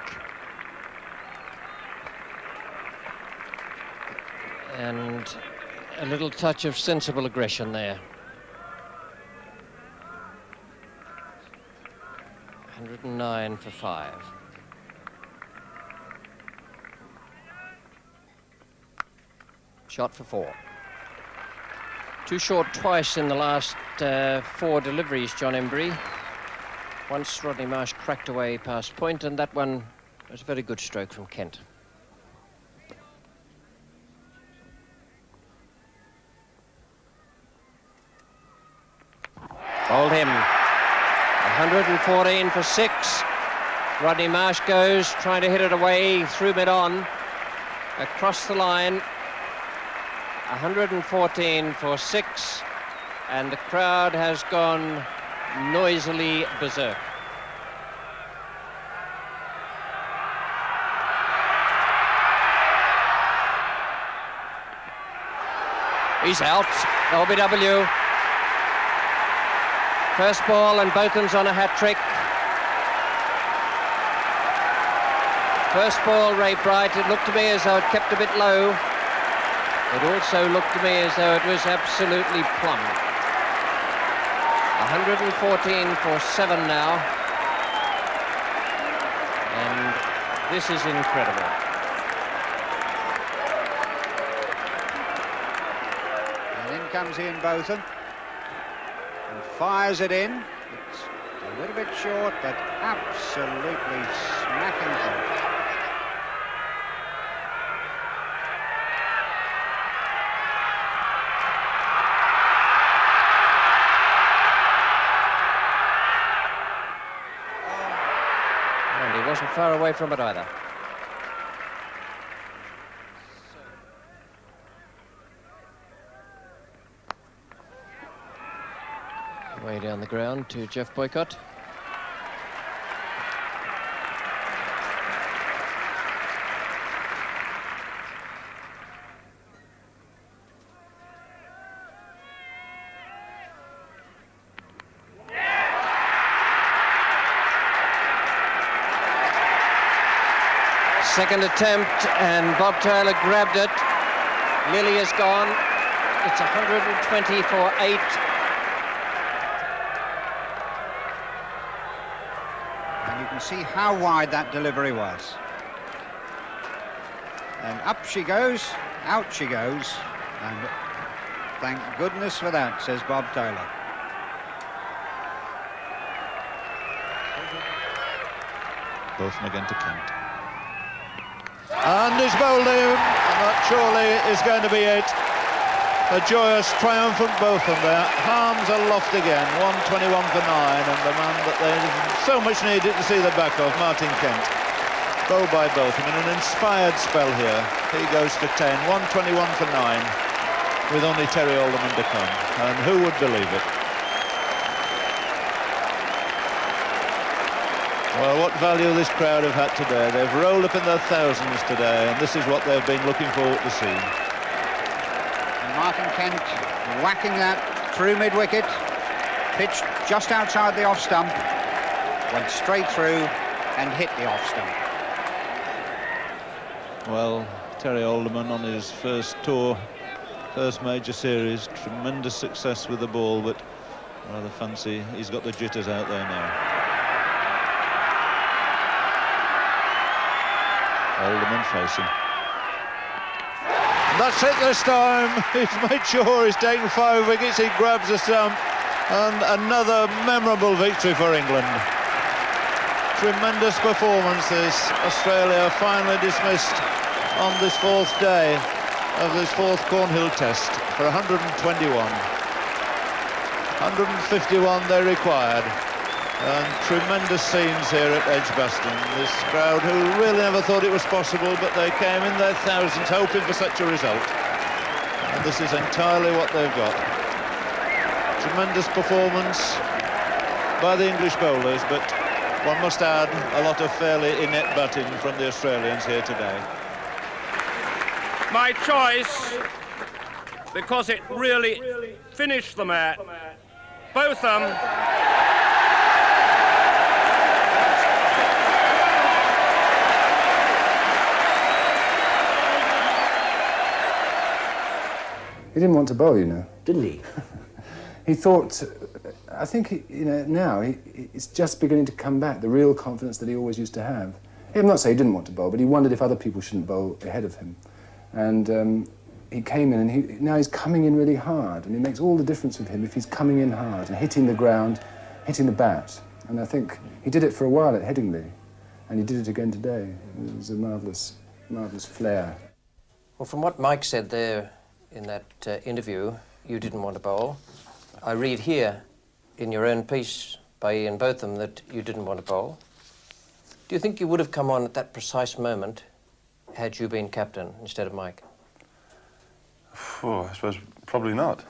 And a little touch of sensible aggression there. 109 for 5. Shot for 4. Too short twice in the last 4 deliveries, John Embry. Once Rodney Marsh cracked away past point, and that one was a very good stroke from Kent. Hold him. 114 for 6. Rodney Marsh goes, trying to hit it away through mid-on, across the line. 114 for 6, and the crowd has gone noisily berserk. He's out. LBW. First ball, and Botham's on a hat-trick. First ball, Ray Bright. It looked to me as though it kept a bit low. It also looked to me as though it was absolutely plumb. 114 for 7 now. And this is incredible.
And in comes Ian Botham and fires it in. It's a little bit short, but absolutely smacking through.
Wasn't far away from it either. Way down the ground to Jeff Boycott. Second attempt, and Bob Taylor grabbed it. Lilly is gone. It's 120 for 8.
And you can see how wide that delivery was. And up she goes, out she goes, and thank goodness for that, says Bob Taylor.
Botham again to Kent. And he's bowled him, and that surely is going to be it. A joyous, triumphant Botham there. Arms aloft again, 121 for 9, and the man that they so much needed to see the back of, Martin Kent. Bowled by Botham in an inspired spell here. He goes to 10, 121 for 9, with only Terry Alderman to come. And who would believe it? Well, what value this crowd have had today. They've rolled up in their thousands today, and this is what they've been looking forward to see.
Martin Kent whacking that through mid-wicket, pitched just outside the off-stump, went straight through and hit the off-stump.
Well, Terry Alderman on his first tour, first major series, tremendous success with the ball, but rather fancy he's got the jitters out there now. Alderman facing. That's it this time. He's made sure he's taken 5 wickets. He grabs the stump, and another memorable victory for England. Tremendous performance this. Australia finally dismissed on this 4th day of this 4th Cornhill Test for 121. 151 they required. And tremendous scenes here at Edgebaston. This crowd who really never thought it was possible, but they came in their thousands hoping for such a result. And this is entirely what they've got. Tremendous performance by the English bowlers, but one must add a lot of fairly inept batting from the Australians here today.
My choice, because it really finished the match, Botham.
He didn't want to bowl, you know.
Didn't he?
He thought, I think, you know, now it's just beginning to come back, the real confidence that he always used to have. I'm not saying he didn't want to bowl, but he wondered if other people shouldn't bowl ahead of him. And he came in, and now he's coming in really hard, and it makes all the difference with him if he's coming in hard and hitting the ground, hitting the bat. And I think he did it for a while at Headingley, and he did it again today. It was a marvellous, marvellous flair.
Well, from what Mike said there in that interview, you didn't want to bowl. I read here in your own piece by Ian Botham that you didn't want to bowl. Do you think you would have come on at that precise moment had you been captain instead of Mike?
I suppose probably not.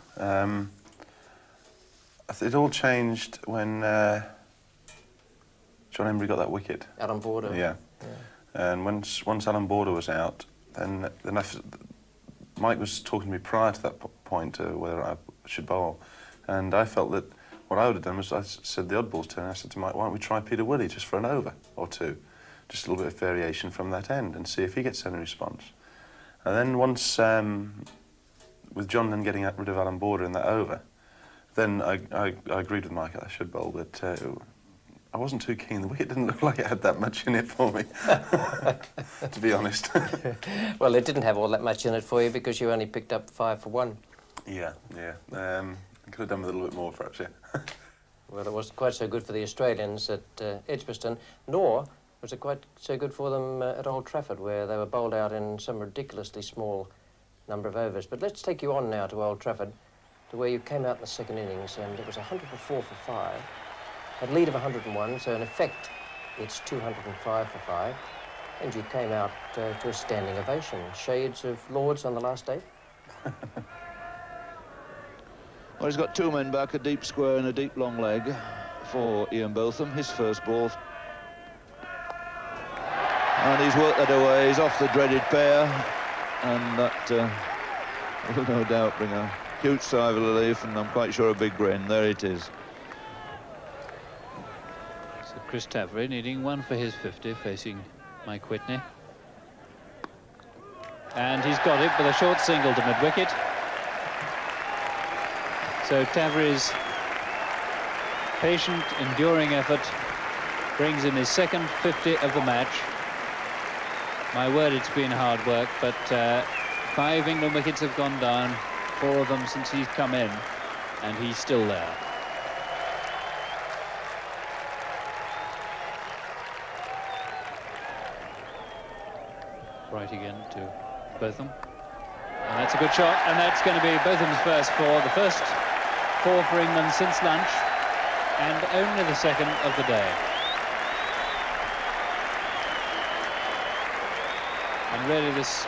It all changed when John Embry got that wicket.
Alan Border.
Yeah. And once Alan Border was out, then Mike was talking to me prior to that point whether I should bowl, and I felt that what I would have done was I said the odd ball's turn. I said to Mike, why don't we try Peter Willie just for an over or two, just a little bit of variation from that end, and see if he gets any response. And then once with John then getting rid of Alan Border in that over, then I agreed with Mike that I should bowl, but I wasn't too keen. The wicket didn't look like it had that much in it for me, to be honest.
Well, it didn't have all that much in it for you because you only picked up 5 for 1.
Yeah. I could have done with a little bit more, perhaps, yeah.
Well, it wasn't quite so good for the Australians at Edgebaston, nor was it quite so good for them at Old Trafford, where they were bowled out in some ridiculously small number of overs. But let's take you on now to Old Trafford, to where you came out in the second innings, and it was 104 for 5. Had lead of 101, so in effect it's 205 for 5, and you came out to a standing ovation. Shades of Lords on the last day?
Well, he's got 2 men back, a deep square and a deep long leg for Ian Botham, his first ball. And he's worked that away, he's off the dreaded pair, and that will no doubt bring a huge sigh of relief, and I'm quite sure a big grin. There it is.
Chris Tavery needing 1 for his 50, facing Mike Whitney. And he's got it with a short single to mid-wicket. So Tavery's patient, enduring effort brings in his second 50 of the match. My word, it's been hard work, but 5 England wickets have gone down, 4 of them since he's come in, and he's still there. Right again to Botham. And that's a good shot, and that's going to be Botham's first 4, the first 4 for England since lunch, and only the second of the day. And really this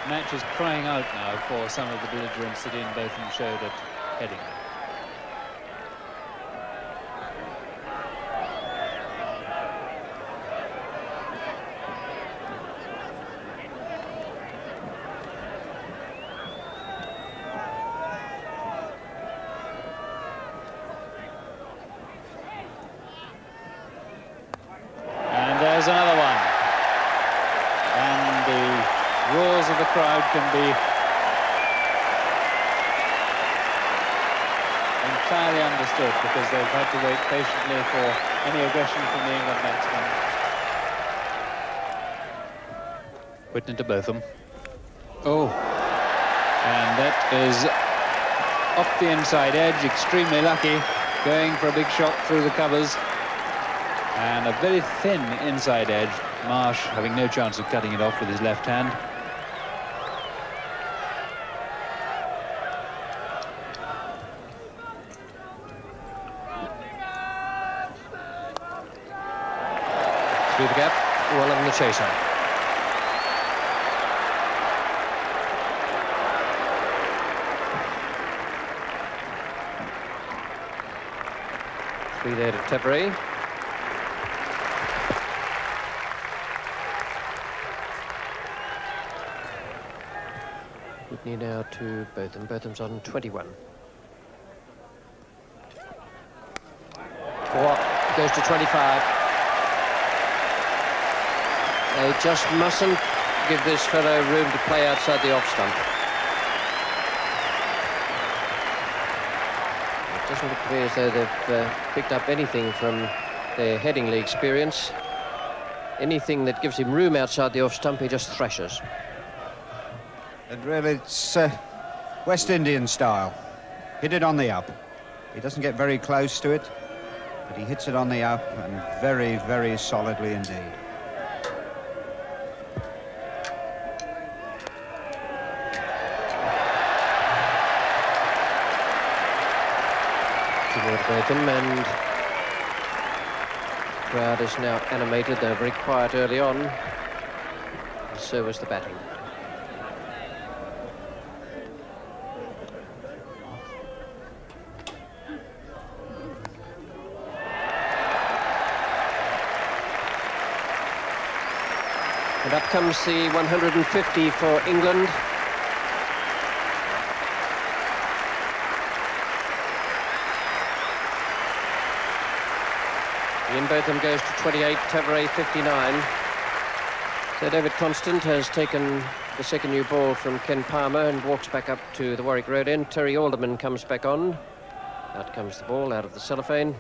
match is crying out now for some of the belligerence that Ian Botham showed at Headingley. And there's another one. And the roars of the crowd can be entirely understood because they've had to wait patiently for any aggression from the England batsmen. Whitney to Botham. Oh, and that is off the inside edge, extremely lucky, going for a big shot through the covers. And a very thin inside edge. Marsh having no chance of cutting it off with his left hand. Through the gap, well in the chaser. Three there to Tebbury. Whitney now to Botham. Botham's on 21. 4 goes to 25. They just mustn't give this fellow room to play outside the off stump. It doesn't look to me as though they've picked up anything from their Headingley experience. Anything that gives him room outside the off stump, he just thrashes.
And really, it's West Indian style. Hit it on the up. He doesn't get very close to it, but he hits it on the up and very, very solidly indeed.
Toward Botham, and the crowd is now animated. They're very quiet early on, and so was the batting. And up comes the 150 for England. Ian Botham goes to 28, Tebbury 59. So David Constant has taken the second new ball from Ken Palmer and walks back up to the Warwick Road end. Terry Alderman comes back on. Out comes the ball out of the cellophane.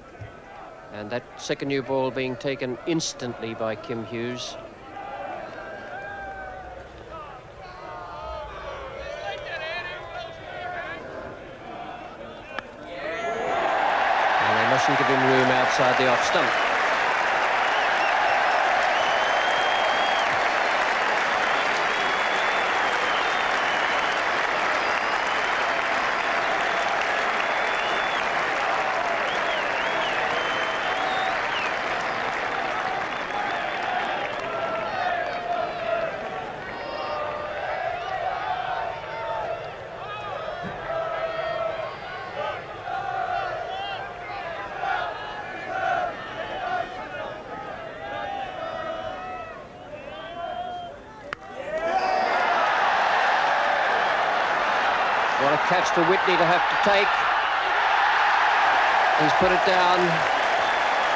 And that second new ball being taken instantly by Kim Hughes. Mustn't give him room outside the off stump. What a catch for Whitney to have to take. He's put it down.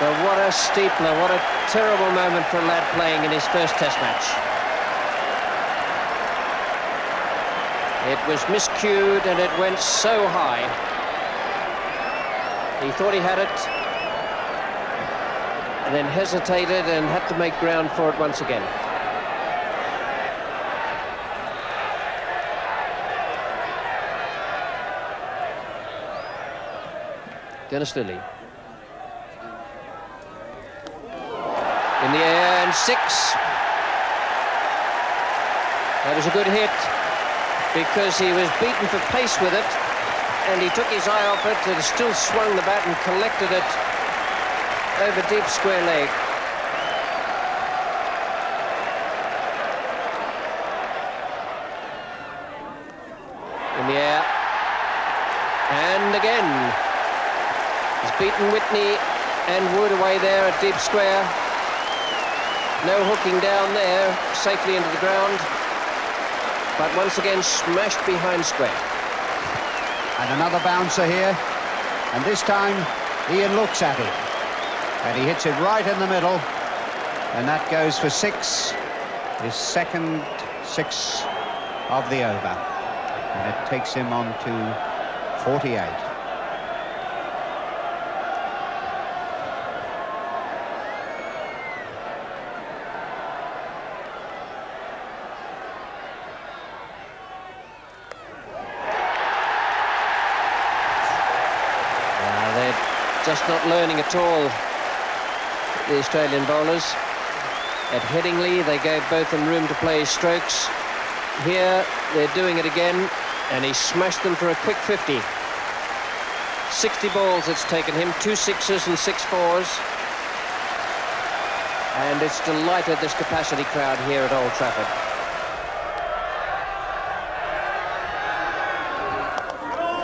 But what a steepler, what a terrible moment for a lad playing in his first test match. It was miscued and it went so high. He thought he had it. and then hesitated and had to make ground for it once again. Dennis Lilly. In the air and 6. That was a good hit because he was beaten for pace with it and he took his eye off it and still swung the bat and collected it over deep square leg. In the air. And again. He's beaten Whitney and Wood away there at deep square. No hooking down there, safely into the ground. But once again smashed behind square.
And another bouncer here. And this time Ian looks at it. And he hits it right in the middle. And that goes for 6. His second 6 of the over. And it takes him on to 48.
Just not learning at all, the Australian bowlers. At Headingley, they gave Botham room to play his strokes. Here, they're doing it again, and he smashed them for a quick 50. 60 balls it's taken him, 2 6s and 6 4s. And it's delighted this capacity crowd here at Old Trafford.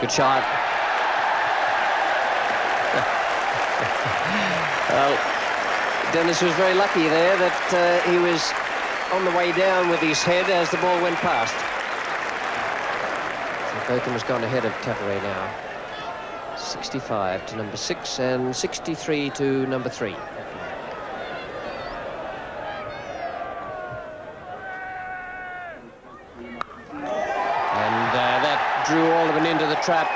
Good shot. Well, Dennis was very lucky there that he was on the way down with his head as the ball went past. So Botham has gone ahead of Trafford now. 65 to number 6 and 63 to number 3. And that drew Alderman into the trap.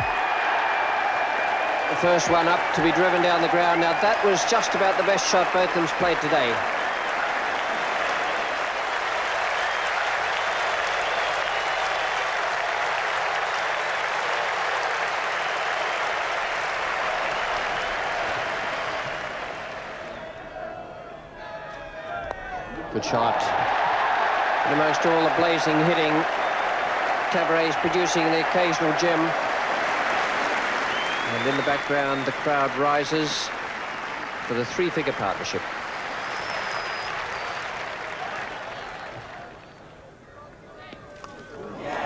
The first one up to be driven down the ground. Now that was just about the best shot Botham's played today. Good shot. And amongst all the blazing hitting, Cabaret's producing the occasional gem. And in the background, the crowd rises for the 3-figure partnership.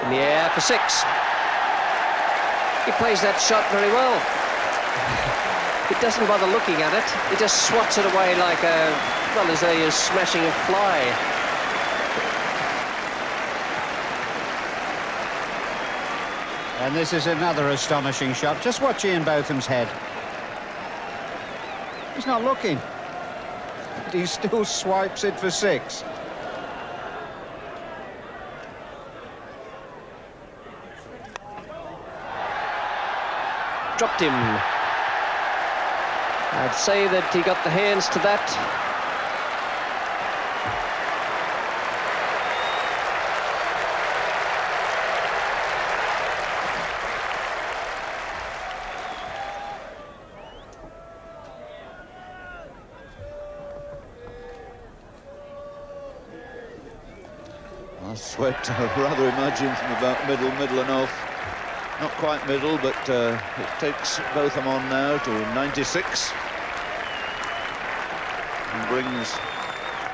In the air for 6. He plays that shot very well. He doesn't bother looking at it. He just swats it away like a, well, as though he is smashing a fly.
And this is another astonishing shot. Just watch Ian Botham's head. He's not looking. But he still swipes it for 6.
Dropped him. I'd say that he got the hands to that.
I swept, I'd rather imagine, from about middle and off. Not quite middle, but it takes Botham on now to 96. And brings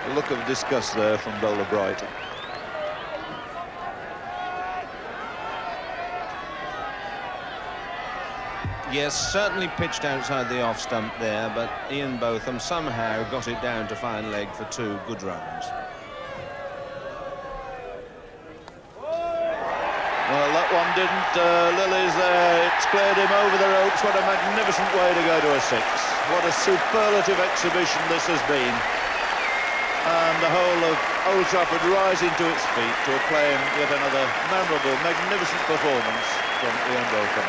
a look of disgust there from bowler Bright.
Yes, certainly pitched outside the off stump there, but Ian Botham somehow got it down to fine leg for 2 good runs.
Well, that one didn't. Lilly's there. It's cleared him over the ropes. What a magnificent way to go to a 6. What a superlative exhibition this has been. And the whole of Old Trafford rising to its feet to acclaim yet another memorable, magnificent performance from Ian Botham.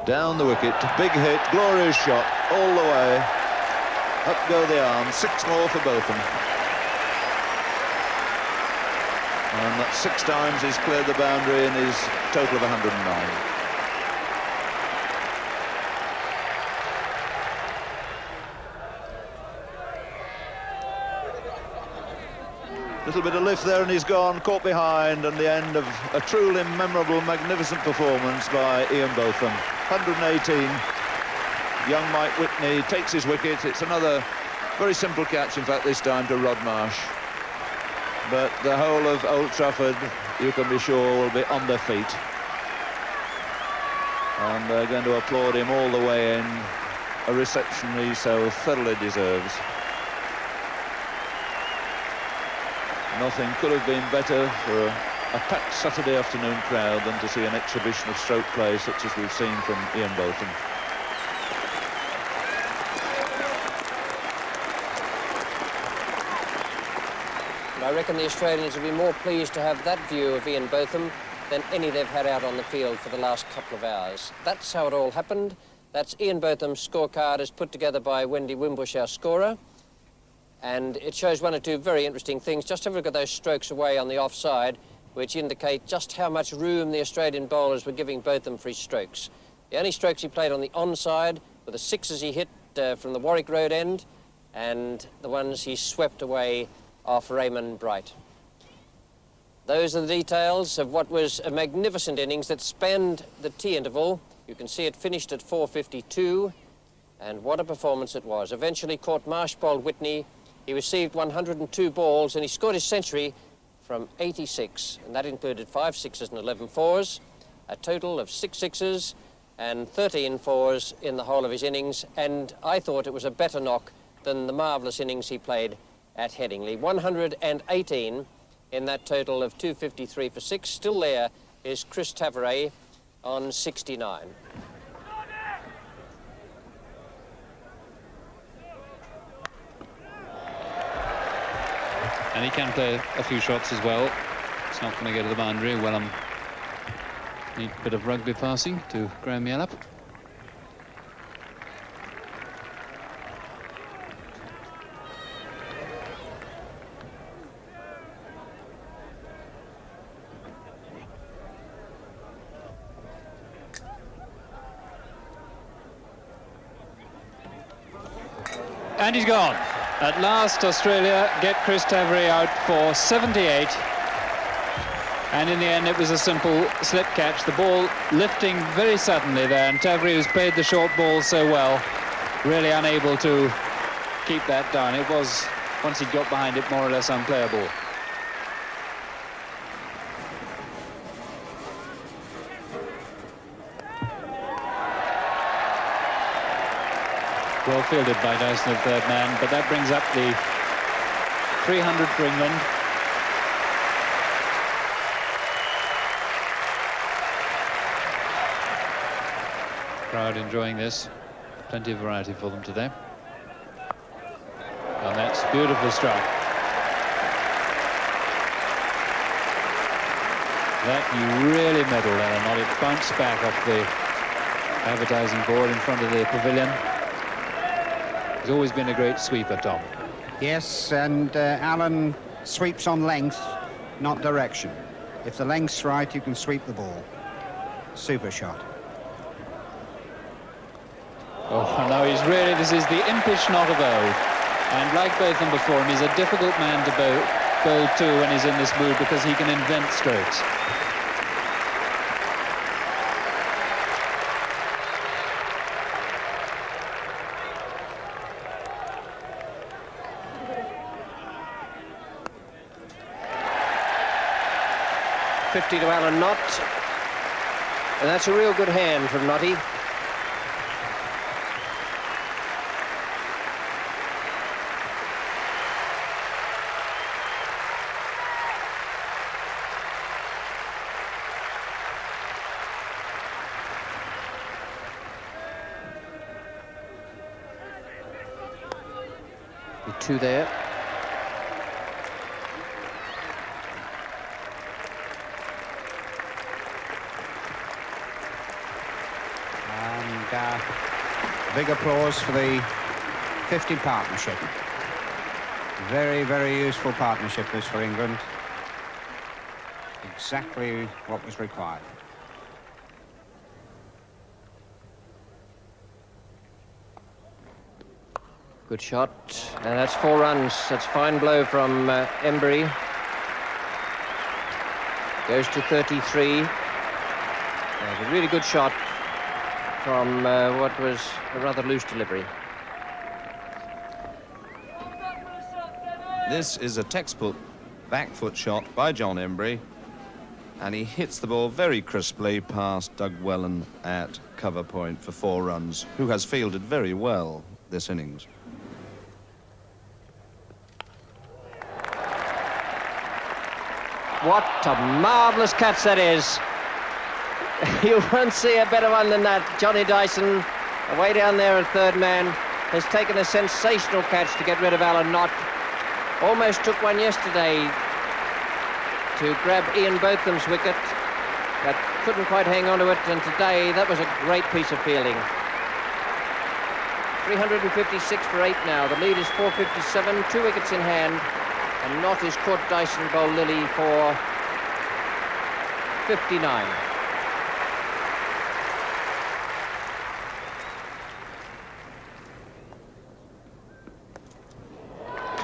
Down the wicket, big hit, glorious shot, all the way. Up go the arms, 6 more for Botham. And that 6 times he's cleared the boundary in his total of 109. Little bit of lift there and he's gone, caught behind, and the end of a truly memorable, magnificent performance by Ian Botham. 118. Young Mike Whitney takes his wicket. It's another very simple catch, in fact, this time to Rod Marsh. But the whole of Old Trafford, you can be sure, will be on their feet. And they're going to applaud him all the way in, a reception he so thoroughly deserves. Nothing could have been better for a packed Saturday afternoon crowd than to see an exhibition of stroke play such as we've seen from Ian Botham.
I reckon the Australians will be more pleased to have that view of Ian Botham than any they've had out on the field for the last couple of hours. That's how it all happened. That's Ian Botham's scorecard as put together by Wendy Wimbush, our scorer. And it shows 1 or 2 very interesting things. Just have a look at those strokes away on the offside, which indicate just how much room the Australian bowlers were giving Botham for his strokes. The only strokes he played on the onside were the 6s he hit from the Warwick Road end, and the ones he swept away off Raymond Bright. Those are the details of what was a magnificent innings that spanned the tea interval. You can see it finished at 4:52, and what a performance it was. Eventually caught Marsh bowled Whitney. He received 102 balls and he scored his century from 86, and that included 5 6s and 11 4s, a total of 6 6s and 13 4s in the whole of his innings, and I thought it was a better knock than the marvellous innings he played at Headingley. 118 in that total of 253 for 6. Still there is Chris Tavares on 69.
And he can play a few shots as well. It's not going to go to the boundary. Well, neat bit of rugby passing to Graham Yallop. And he's gone. At last, Australia get Chris Tavares out for 78. And in the end, it was a simple slip catch. The ball lifting very suddenly there, and Tavares, who's played the short ball so well, really unable to keep that down. It was, once he got behind it, more or less unplayable. Well fielded by Dyson, the third man, but that brings up the 300 for England. Crowd enjoying this. Plenty of variety for them today. And that's beautiful strike. That you really medal there, and not it bounced back off the advertising board in front of the pavilion. He's always been a great sweeper, Tom.
Yes, and Alan sweeps on length, not direction. If the length's right, you can sweep the ball. Super shot.
Oh, now he's really, this is the impish knot of old. And like Botham before him, he's a difficult man to bowl to when he's in this mood, because he can invent strokes.
To Alan Knott, and that's a real good hand from Knotty. The 2 there.
big applause for the 50 partnership. Very, very useful partnership this for England. Exactly what was required.
Good shot, and that's 4 runs. That's a fine blow from Embry. Goes to 33. A really good shot from what was a rather loose delivery.
This is a textbook back foot shot by John Embry, and he hits the ball very crisply past Doug Wellen at cover point for 4 runs, who has fielded very well this innings.
What a marvellous catch that is. You won't see a better one than that. Johnny Dyson, away down there at third man, has taken a sensational catch to get rid of Alan Knott. Almost took one yesterday to grab Ian Botham's wicket, but couldn't quite hang on to it, and today that was a great piece of fielding. 356 for 8 now. The lead is 457, 2 wickets in hand, and Knott has caught Dyson bowl Lilly for 59.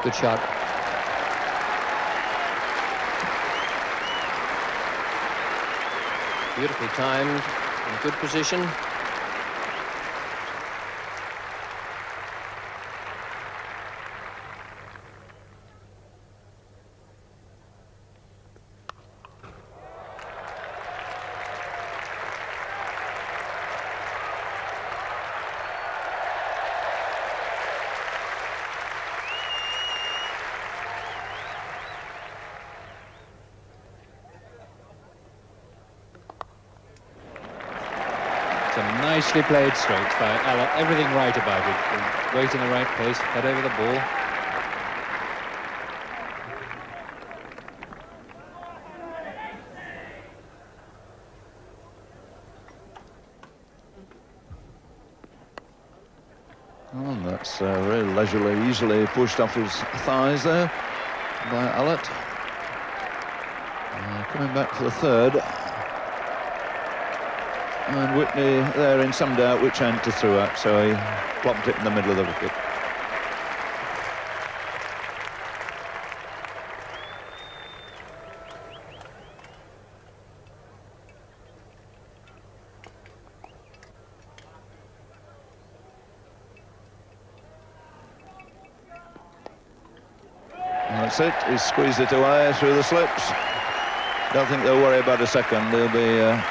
Good shot. Beautifully timed, in good position.
Nicely played strokes by Allen. Everything right about it. Weight in the right place, head over the ball.
And that's very leisurely, easily pushed off his thighs there by Allett. Coming back for the third. And Whitney there in some doubt which end to throw at, so he plopped it in the middle of the wicket. And that's it, he's squeezed it away through the slips. Don't think they'll worry about a second, they'll be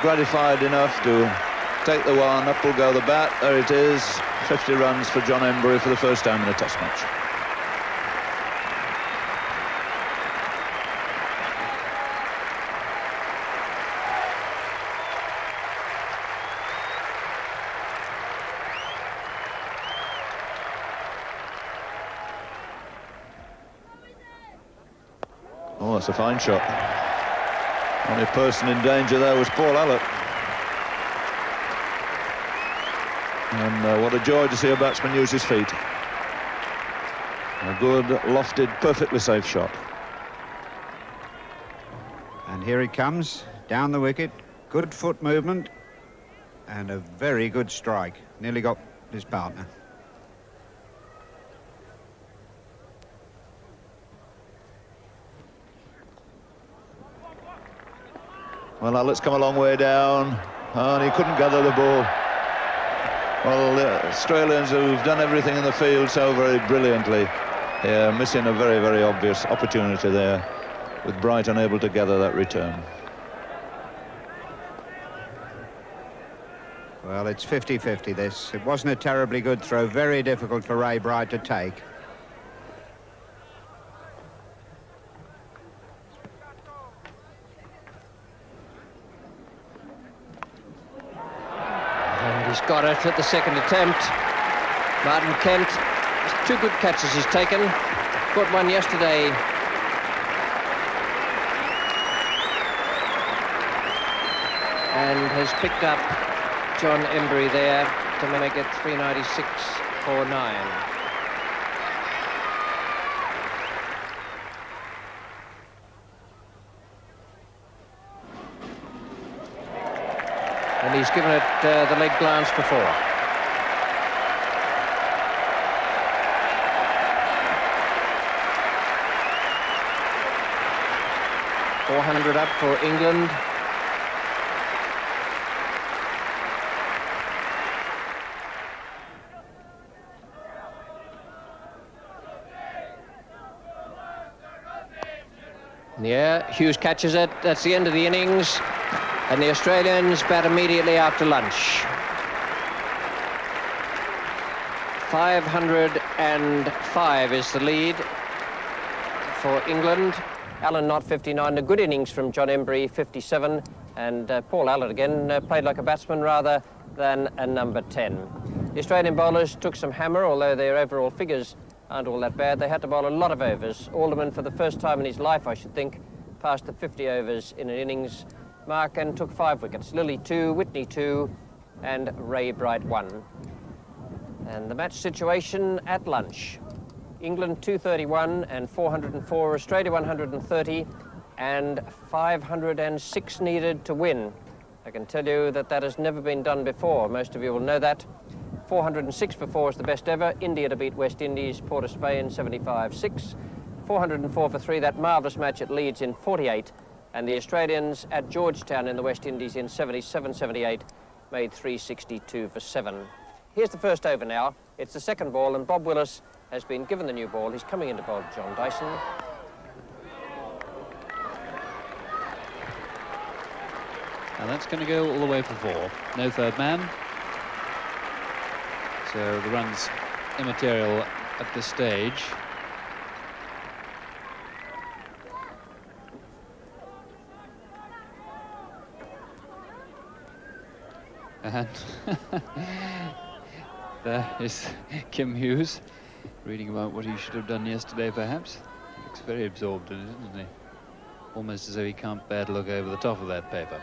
gratified enough to take the one. Up will go the bat. There it is. 50 runs for John Embry for the first time in a Test match. Oh, that's a fine shot. Only person in danger there was Paul Allett. And what a joy to see a batsman use his feet. A good, lofted, perfectly safe shot.
And here he comes, down the wicket. Good foot movement and a very good strike. Nearly got his partner.
Well, Allett's come a long way down, and he couldn't gather the ball. Well, the Australians who've done everything in the field so very brilliantly, missing a very, very obvious opportunity there, with Bright unable to gather that return.
Well, it's 50-50 this. It wasn't a terribly good throw, very difficult for Ray Bright to take.
He's got it at the second attempt. Martin Kent, 2 good catches he's taken. Caught one yesterday. And has picked up
John Embry there to make it 396.49. And he's given it the leg glance before. .400 up for England. Yeah, Hughes catches it. That's the end of the innings. And the Australians bat immediately after lunch. 505 is the lead for England. Alan Knott, 59. A good innings from John Embry, 57. And Paul Allard again played like a batsman rather than a number 10. The Australian bowlers took some hammer, although their overall figures aren't all that bad. They had to bowl a lot of overs. Alderman, for the first time in his life, I should think, passed the 50 overs in an innings mark and took 5 wickets. Lilly 2, Whitney 2, and Ray Bright 1. And the match situation at lunch. England 231 and 404, Australia 130 and 506 needed to win. I can tell you that that has never been done before. Most of you will know that. 406 for 4 is the best ever. India to beat West Indies, Port of Spain 75-6. 404 for 3, that marvellous match at Leeds in 48. And the Australians at Georgetown in the West Indies in 77-78 made 362 for 7. Here's the first over now. It's the second ball, and Bob Willis has been given the new ball. He's coming into bowl John Dyson.
And that's going to go all the way for 4. No third man. So the run's immaterial at this stage. And there is Kim Hughes reading about what he should have done yesterday, perhaps. He looks very absorbed in it, doesn't he? Almost as though he can't bear to look over the top of that paper.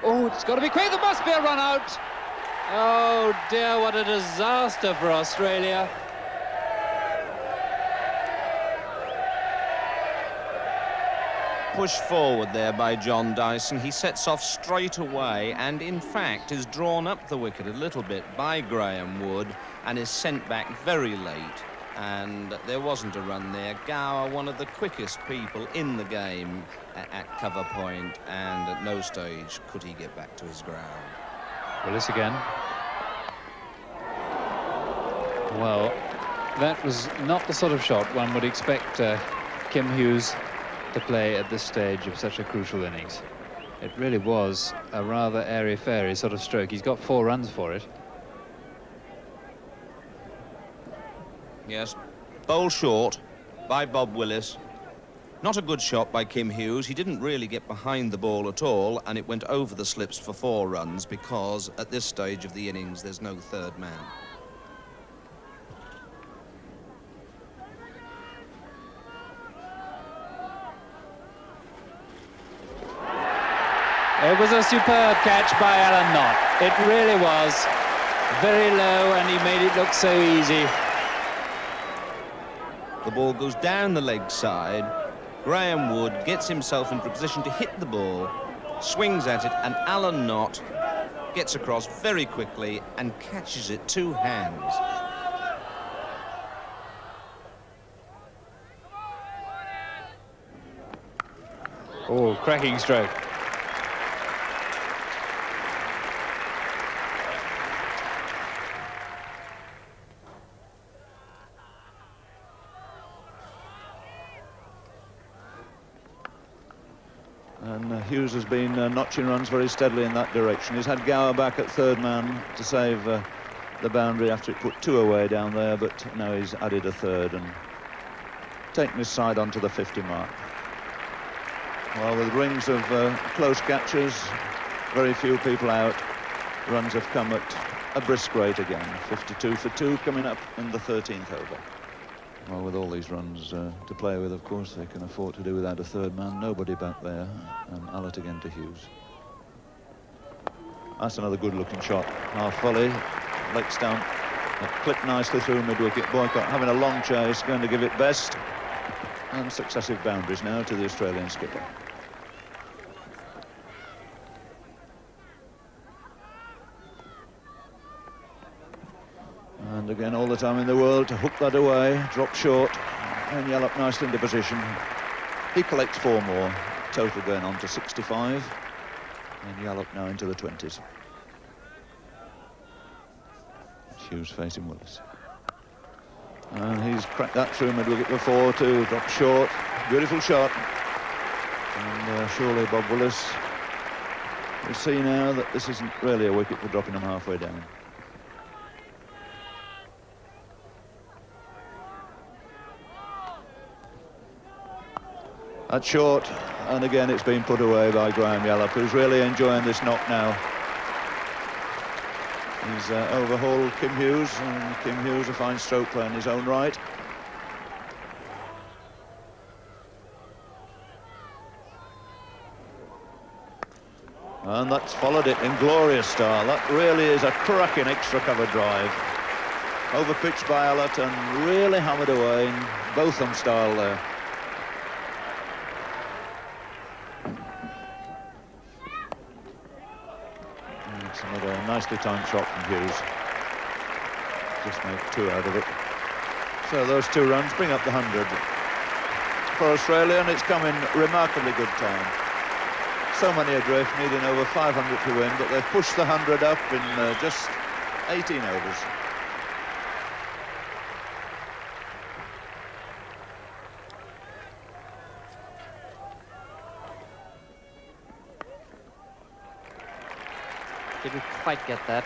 Oh, it's got to be quick. There must be a run out. Oh dear, what a disaster for Australia.
Pushed forward there by John Dyson. He sets off straight away and in fact is drawn up the wicket a little bit by Graham Wood and is sent back very late, and there wasn't a run there. Gower, one of the quickest people in the game at cover point, and at no stage could he get back to his ground.
Willis again. Well, that was not the sort of shot one would expect Kim Hughes to play at this stage of such a crucial innings. It really was a rather airy-fairy sort of stroke. He's got 4 runs for it.
Yes, bowl short by Bob Willis. Not a good shot by Kim Hughes. He didn't really get behind the ball at all, and it went over the slips for 4 runs because at this stage of the innings there's no third man.
It was a superb catch by Alan Knott. It really was. Very low, and he made it look so easy.
The ball goes down the leg side. Graham Wood gets himself into a position to hit the ball, swings at it, and Alan Knott gets across very quickly and catches it 2 hands.
Oh, cracking stroke.
And Hughes has been notching runs very steadily in that direction. He's had Gower back at third man to save the boundary after it put 2 away down there, but now he's added a third and taken his side onto the 50 mark. Well, with rings of close catches, very few people out, runs have come at a brisk rate again. 52 for 2 coming up in the 13th over. Well, with all these runs to play with, of course, they can afford to do without a third man. Nobody back there. And alight again to Hughes. That's another good-looking shot. Half volley, leg stump. It clipped nicely through mid-wicket. Boycott having a long chase, going to give it best. And successive boundaries now to the Australian skipper. And again, all the time in the world to hook that away, drop short, and Yallop nicely into position. He collects 4 more, total going on to 65, and Yallop now into the 20s. Hughes facing Willis. And he's cracked that through mid-wicket before too, drop short, beautiful shot. And surely Bob Willis will see now that this isn't really a wicket for dropping him halfway down. That's short, and again it's been put away by Graham Yallop, who's really enjoying this knock now. He's overhauled Kim Hughes, and Kim Hughes a fine stroke player in his own right. And that's followed it in glorious style. That really is a cracking extra cover drive. Overpitched by Alight and really hammered away in Botham style there. It's another nicely timed shot from Hughes. Just make 2 out of it. So those 2 runs bring up the 100 for Australia, and it's come in remarkably good time. So many adrift, needing over 500 to win, but they've pushed the 100 up in just 18 overs.
Didn't quite get that.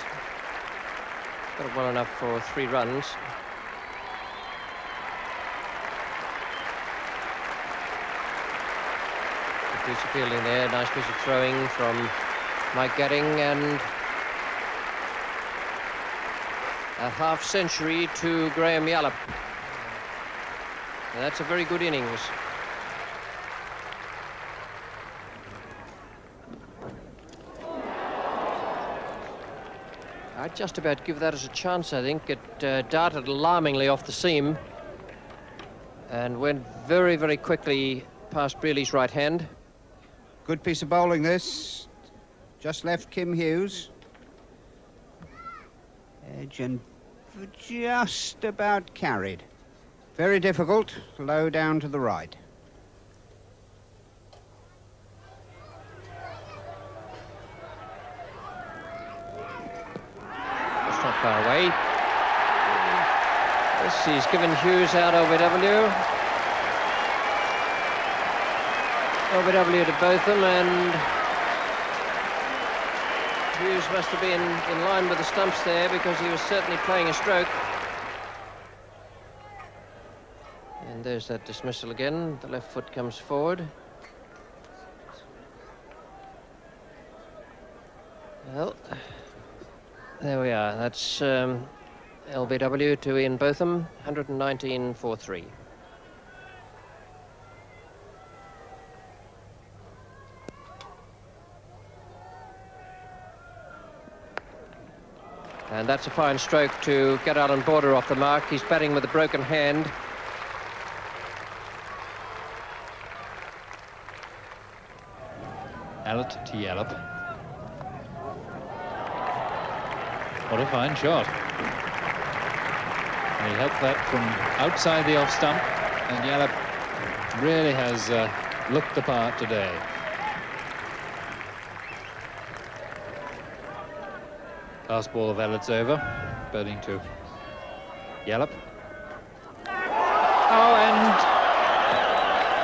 Got it well enough for 3 runs. Good piece of fielding there, nice piece of throwing from Mike Gadding, and a half century to Graham Yallop. And that's a very good innings. I'd just about give that as a chance, I think. It darted alarmingly off the seam and went very, very quickly past Brealey's right hand.
Good piece of bowling, this. Just left Kim Hughes. Edge and just about carried. Very difficult, low down to the right.
Far away. Yes, he's given Hughes out OBW. OBW to Botham, and Hughes must have been in line with the stumps there, because he was certainly playing a stroke. And there's that dismissal again. The left foot comes forward. Well, there we are. That's LBW to Ian Botham, 119 for 3. And that's a fine stroke to get out on border off the mark. He's batting with a broken hand.
Alight to Yallop. What a fine shot. And he helped that from outside the off stump, and Yallop really has looked the part today. Last ball of Elliott's over, batting to Yallop. Oh, and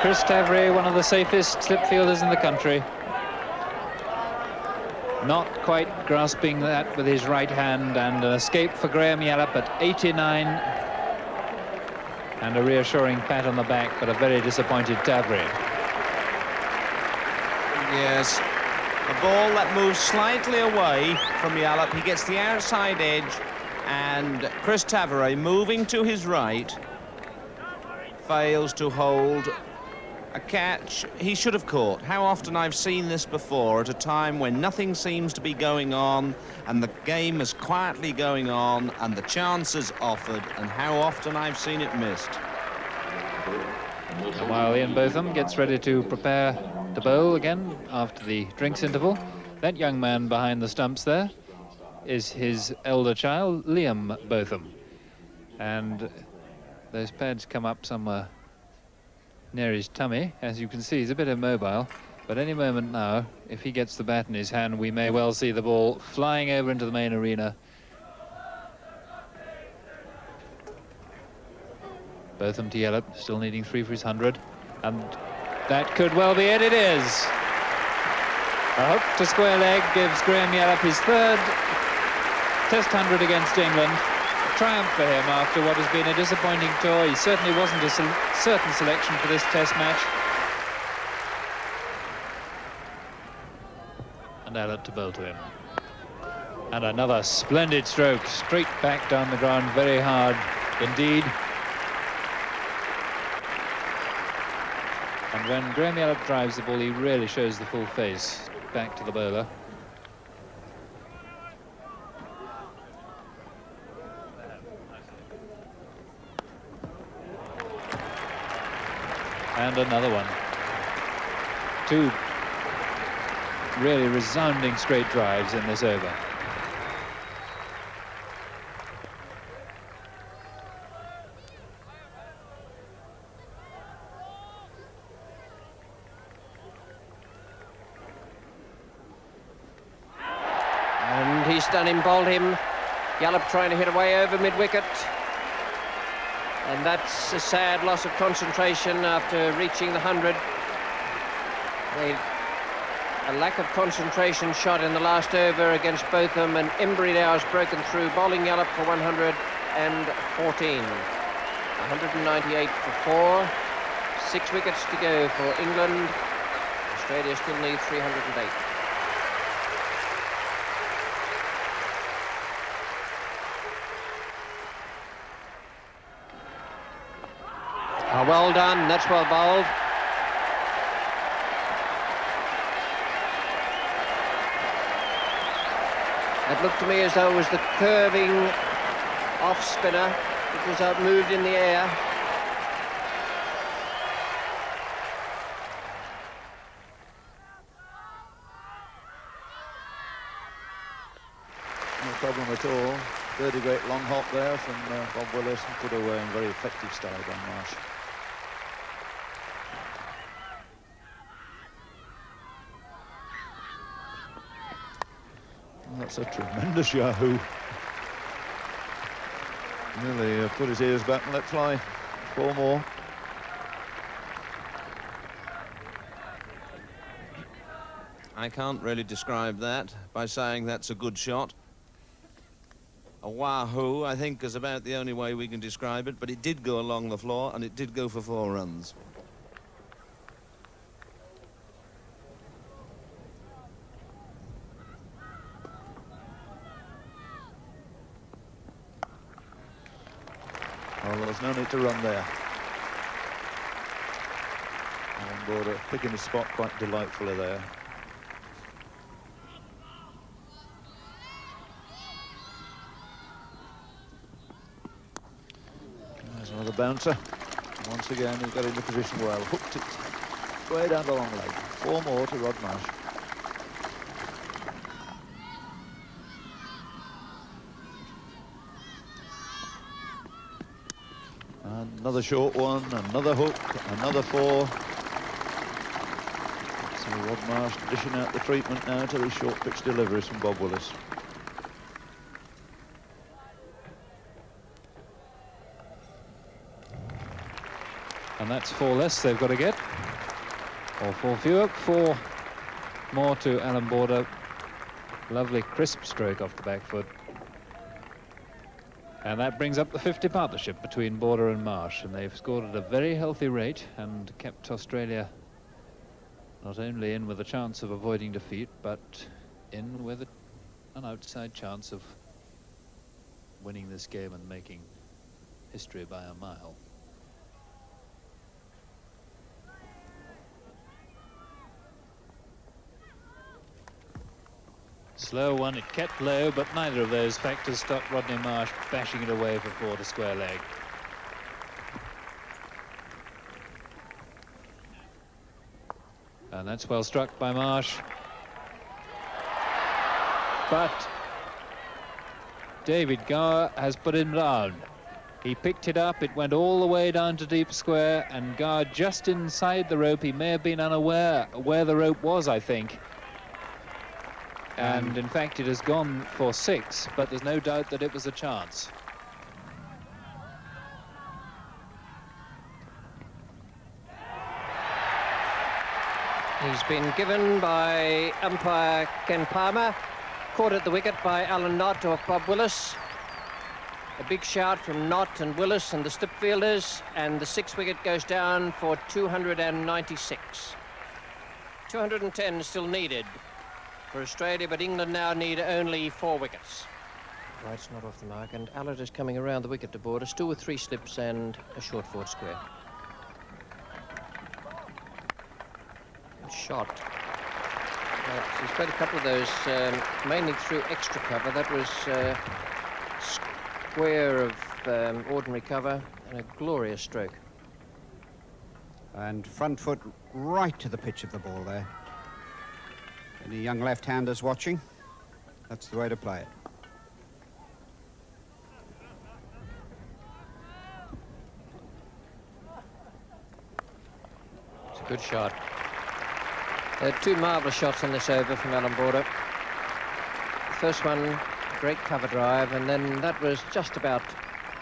Chris Tavery, one of the safest slip fielders in the country. Not quite grasping that with his right hand, and an escape for Graham Yallop at 89. And a reassuring pat on the back, but a very disappointed Tavery.
Yes, a ball that moves slightly away from Yallop. He gets the outside edge, and Chris Tavery moving to his right fails to hold a catch he should have caught. How often I've seen this before at a time when nothing seems to be going on and the game is quietly going on and the chances offered, and how often I've seen it missed.
And while Ian Botham gets ready to prepare to bowl again after the drinks interval, that young man behind the stumps there is his elder child, Liam Botham. And those pads come up somewhere near his tummy. As you can see, he's a bit immobile, but any moment now, if he gets the bat in his hand, we may well see the ball flying over into the main arena. Botham to Yallop, still needing 3 for his 100, and that could well be it. It is. A hook to square leg gives Graham Yallop his 3rd Test 100 against England. A triumph for him after what has been a disappointing tour. He certainly wasn't a certain selection for this Test match. And Alight to bowl to him. And another splendid stroke, straight back down the ground, very hard indeed. And when Graham Yallop drives the ball, he really shows the full face back to the bowler. And another one. 2 really resounding straight drives in this over.
And he's done him, bowled him. Yallop trying to hit away over mid-wicket. And that's a sad loss of concentration after reaching the 100. A lack of concentration shot in the last over against Botham, and Embry now has broken through, bowling Yallop for 114. 198 for 4. 6 wickets to go for England. Australia still needs 308. Oh, well done, that's well bowled. It looked to me as though it was the curving off spinner that was outmoved in the air.
No problem at all. 30 great long hop there from Bob Willis, and put away in very effective style by Marsh. That's a tremendous yahoo. Nearly put his ears back and let fly. 4 more.
I can't really describe that by saying that's a good shot. A wahoo, I think, is about the only way we can describe it, but it did go along the floor and it did go for 4 runs.
Well, there's no need to run there. And Border picking his spot quite delightfully there. There's another bouncer. Once again, he's got into position well. Hooked it way down the long leg. 4 more to Rod Marsh. Another short one, another hook, another 4. So Rod Marsh dishing out the treatment now to these short pitch deliveries from Bob Willis.
And that's 4 less they've got to get, or 4 fewer. 4 more to Alan Border. Lovely crisp stroke off the back foot. And that brings up the 50 partnership between Border and Marsh, and they've scored at a very healthy rate and kept Australia not only in with a chance of avoiding defeat, but in with an outside chance of winning this game and making history by a mile. Slow one, it kept low, but neither of those factors stopped Rodney Marsh bashing it away for 4 to square leg. And that's well struck by Marsh. But David Gower has put him down. He picked it up, it went all the way down to deep square, and Gower just inside the rope. He may have been unaware where the rope was, I think. And in fact, it has gone for 6, but there's no doubt that it was a chance.
He's been given by umpire Ken Palmer, caught at the wicket by Alan Knott of Bob Willis. A big shout from Knott and Willis and the slip fielders, and the 6th wicket goes down for 296. 210 still needed for Australia, but England now need only 4 wickets. Right's not off the mark, and Allard is coming around the wicket to border, still with 3 slips and a short forward square. Shot. He's played a couple of those, mainly through extra cover. That was square of ordinary cover, and a glorious stroke.
And front foot right to the pitch of the ball there. Any young left-handers watching? That's the way to play it.
It's a good shot. 2 marvellous shots on this over from Alan Border. First one, great cover drive, and then that was just about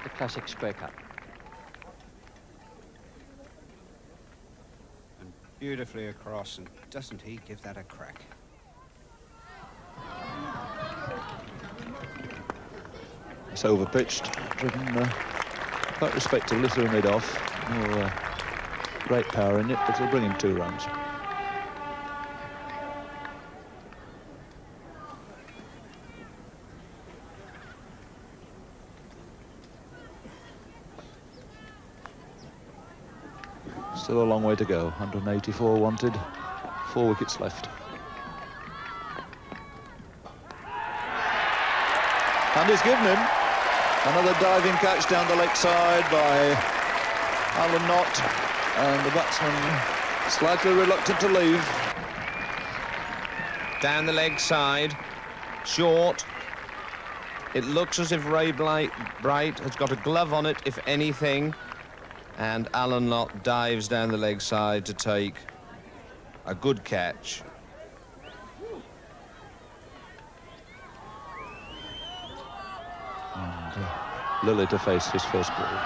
the classic square cut.
And beautifully across, and doesn't he give that a crack?
It's overpitched, driven quite respectably through mid-off. No great power in it, but it'll bring him 2 runs. Still a long way to go. 184 wanted, 4 wickets left. And he's given him another diving catch down the leg side by Alan Knott, and the batsman slightly reluctant to leave.
Down the leg side, short. It looks as if Ray Bright has got a glove on it, if anything. And Alan Knott dives down the leg side to take a good catch.
And Lilly to face his first ball.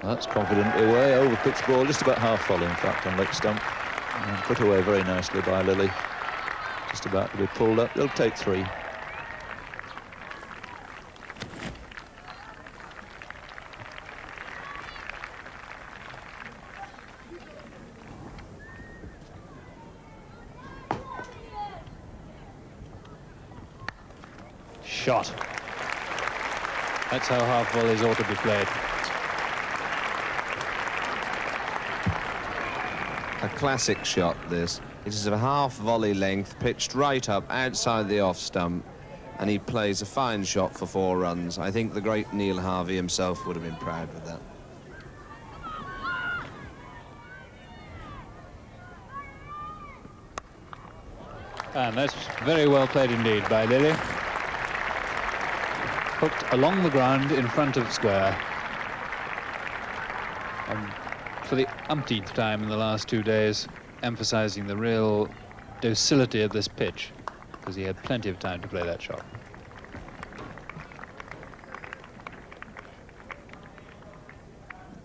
That's confidently away, over pitch ball, just about half volley in fact on leg stump. And put away very nicely by Lilly. Just about to be pulled up, they'll take 3.
Shot. That's how half volleys ought to be played.
A classic shot, this. It is of a half volley length, pitched right up outside the off stump, and he plays a fine shot for 4 runs. I think the great Neil Harvey himself would have been proud with that.
And that's very well played indeed by Lilly. Hooked along the ground in front of square. For the umpteenth time in the last 2 days, emphasizing the real docility of this pitch, because he had plenty of time to play that shot.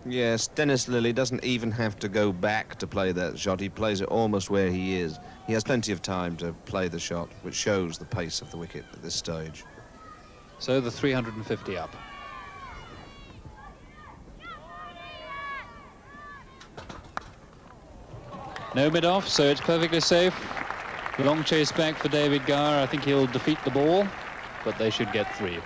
Yes, Dennis Lilly doesn't even have to go back to play that shot. He plays it almost where he is. He has plenty of time to play the shot, which shows the pace of the wicket at this stage.
So the 350 up. No mid-off, so it's perfectly safe. Long chase back for David Gower. I think he'll defeat the ball, but they should get 3.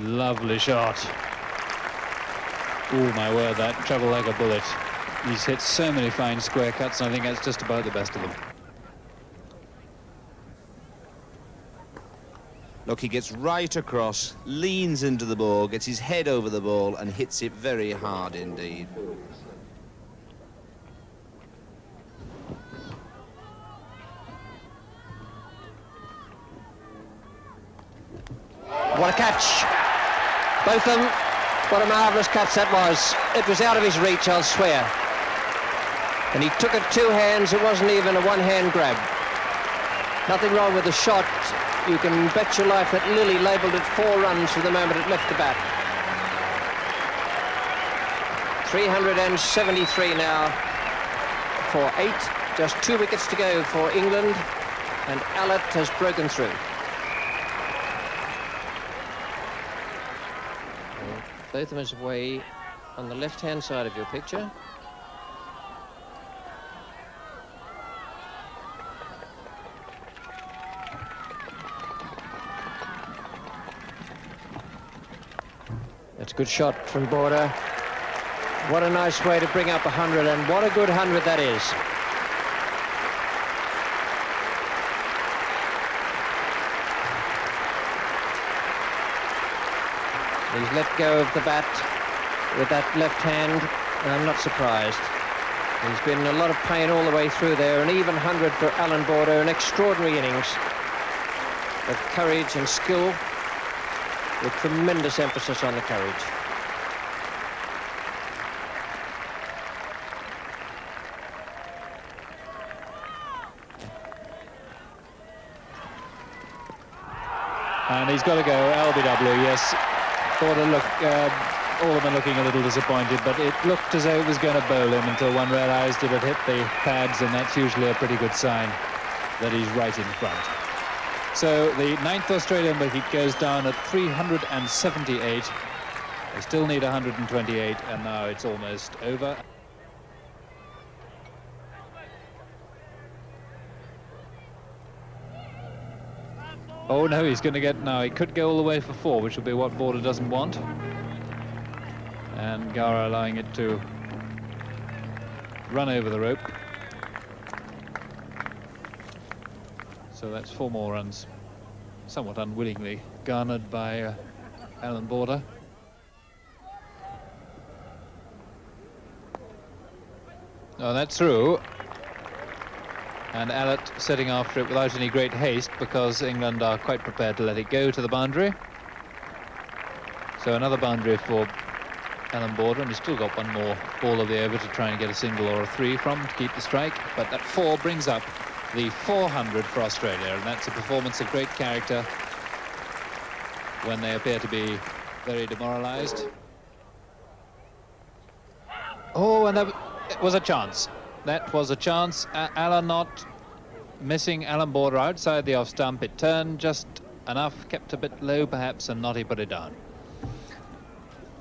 Lovely shot. Oh, my word, that travelled like a bullet. He's hit so many fine square cuts, and I think that's just about the best of them.
Look, he gets right across, leans into the ball, gets his head over the ball and hits it very hard indeed.
What a catch. Botham, what a marvellous catch that was. It was out of his reach, I'll swear. And he took it two hands. It wasn't even a one-hand grab. Nothing wrong with the shot. You can bet your life that Lilly labelled it 4 runs from the moment it left the bat. 373 now for 8. Just 2 wickets to go for England. And Alight has broken through. Botham is away on the left-hand side of your picture. That's a good shot from Border. What a nice way to bring up 100, and what a good 100 that is. He's let go of the bat with that left hand, and I'm not surprised. He's been in a lot of pain all the way through there. An even 100 for Alan Border, an extraordinary innings of courage and skill, with tremendous emphasis on the courage.
And he's got to go, LBW, yes. Border all of them looking a little disappointed, but it looked as though it was going to bowl him until one realised it had hit the pads, and that's usually a pretty good sign that he's right in front. So the 9th Australian wicket goes down at 378. They still need 128, and now it's almost over. Oh no, he's going to get now. He could go all the way for 4, which will be what Border doesn't want. And Gara allowing it to run over the rope. So that's 4 more runs, somewhat unwillingly garnered by Alan Border. Oh, that's through. And Alight setting after it without any great haste, because England are quite prepared to let it go to the boundary. So another boundary for Alan Border, and he's still got one more ball of the over to try and get a single or a 3 from to keep the strike. But that 4 brings up the 400 for Australia, and that's a performance of great character when they appear to be very demoralised. Oh, and that was a chance. That was a chance. Alan not missing Alan Border outside the off stump. It turned just enough, kept a bit low perhaps, and Notty put it down.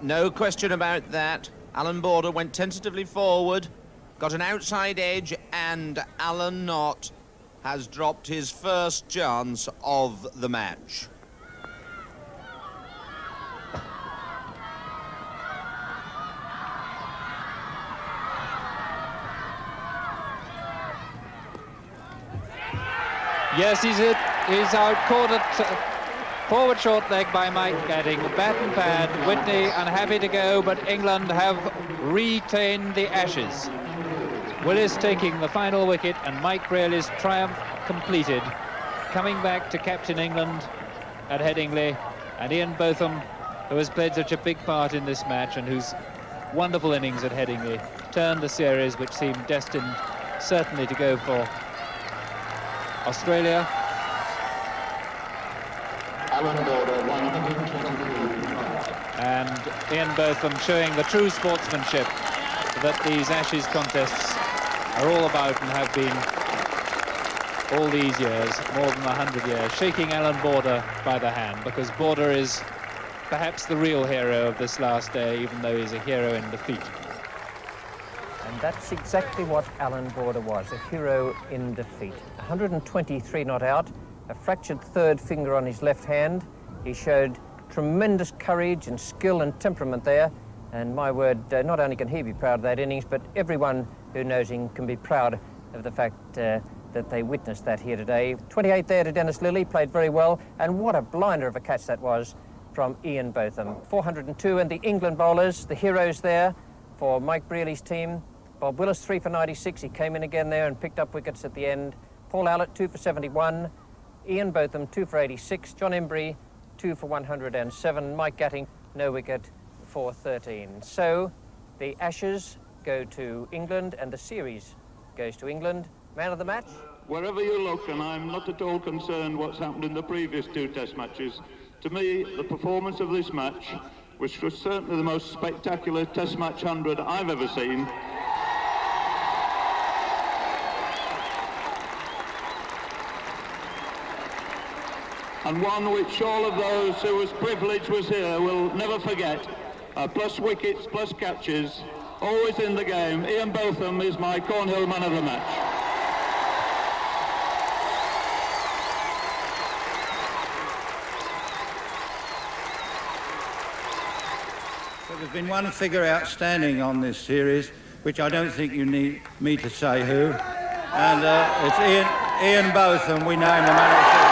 No question about that. Alan Border went tentatively forward, got an outside edge, and Alan Knott has dropped his first chance of the match.
Yes, he's hit. He's out, caught it forward short leg by Mike Gadding. Bat and pad. Whitney unhappy to go, but England have retained the Ashes. Willis taking the final wicket, and Mike Brealey's triumph completed. Coming back to captain England at Headingley, and Ian Botham, who has played such a big part in this match and whose wonderful innings at Headingley turned the series, which seemed destined certainly to go for Australia. And Ian Botham showing the true sportsmanship that these Ashes contests are all about and have been all these years, more than 100 years, shaking Alan Border by the hand, because Border is perhaps the real hero of this last day, even though he's a hero in defeat.
And that's exactly what Alan Border was, a hero in defeat. 123 not out, a fractured third finger on his left hand. He showed tremendous courage and skill and temperament there. And my word, not only can he be proud of that innings, but everyone who knows him can be proud of the fact that they witnessed that here today. 28 there to Dennis Lilly, played very well, and what a blinder of a catch that was from Ian Botham. 402, and the England bowlers, the heroes there for Mike Brearley's team. Bob Willis, 3 for 96, he came in again there and picked up wickets at the end. Paul Allott, 2 for 71. Ian Botham, 2 for 86. John Embry, 2 for 107. Mike Gatting, no wicket for 13. So the Ashes go to England and the series goes to England. Man of the match?
Wherever you look, and I'm not at all concerned what's happened in the previous 2 Test matches, to me, the performance of this match, which was certainly the most spectacular Test match 100 I've ever seen, and one which all of those who was privileged was here will never forget. Plus wickets, plus catches, always in the game. Ian Botham is my Cornhill man of the match.
So there's been one figure outstanding on this series, which I don't think you need me to say who, and it's Ian Botham. We name the man of the series.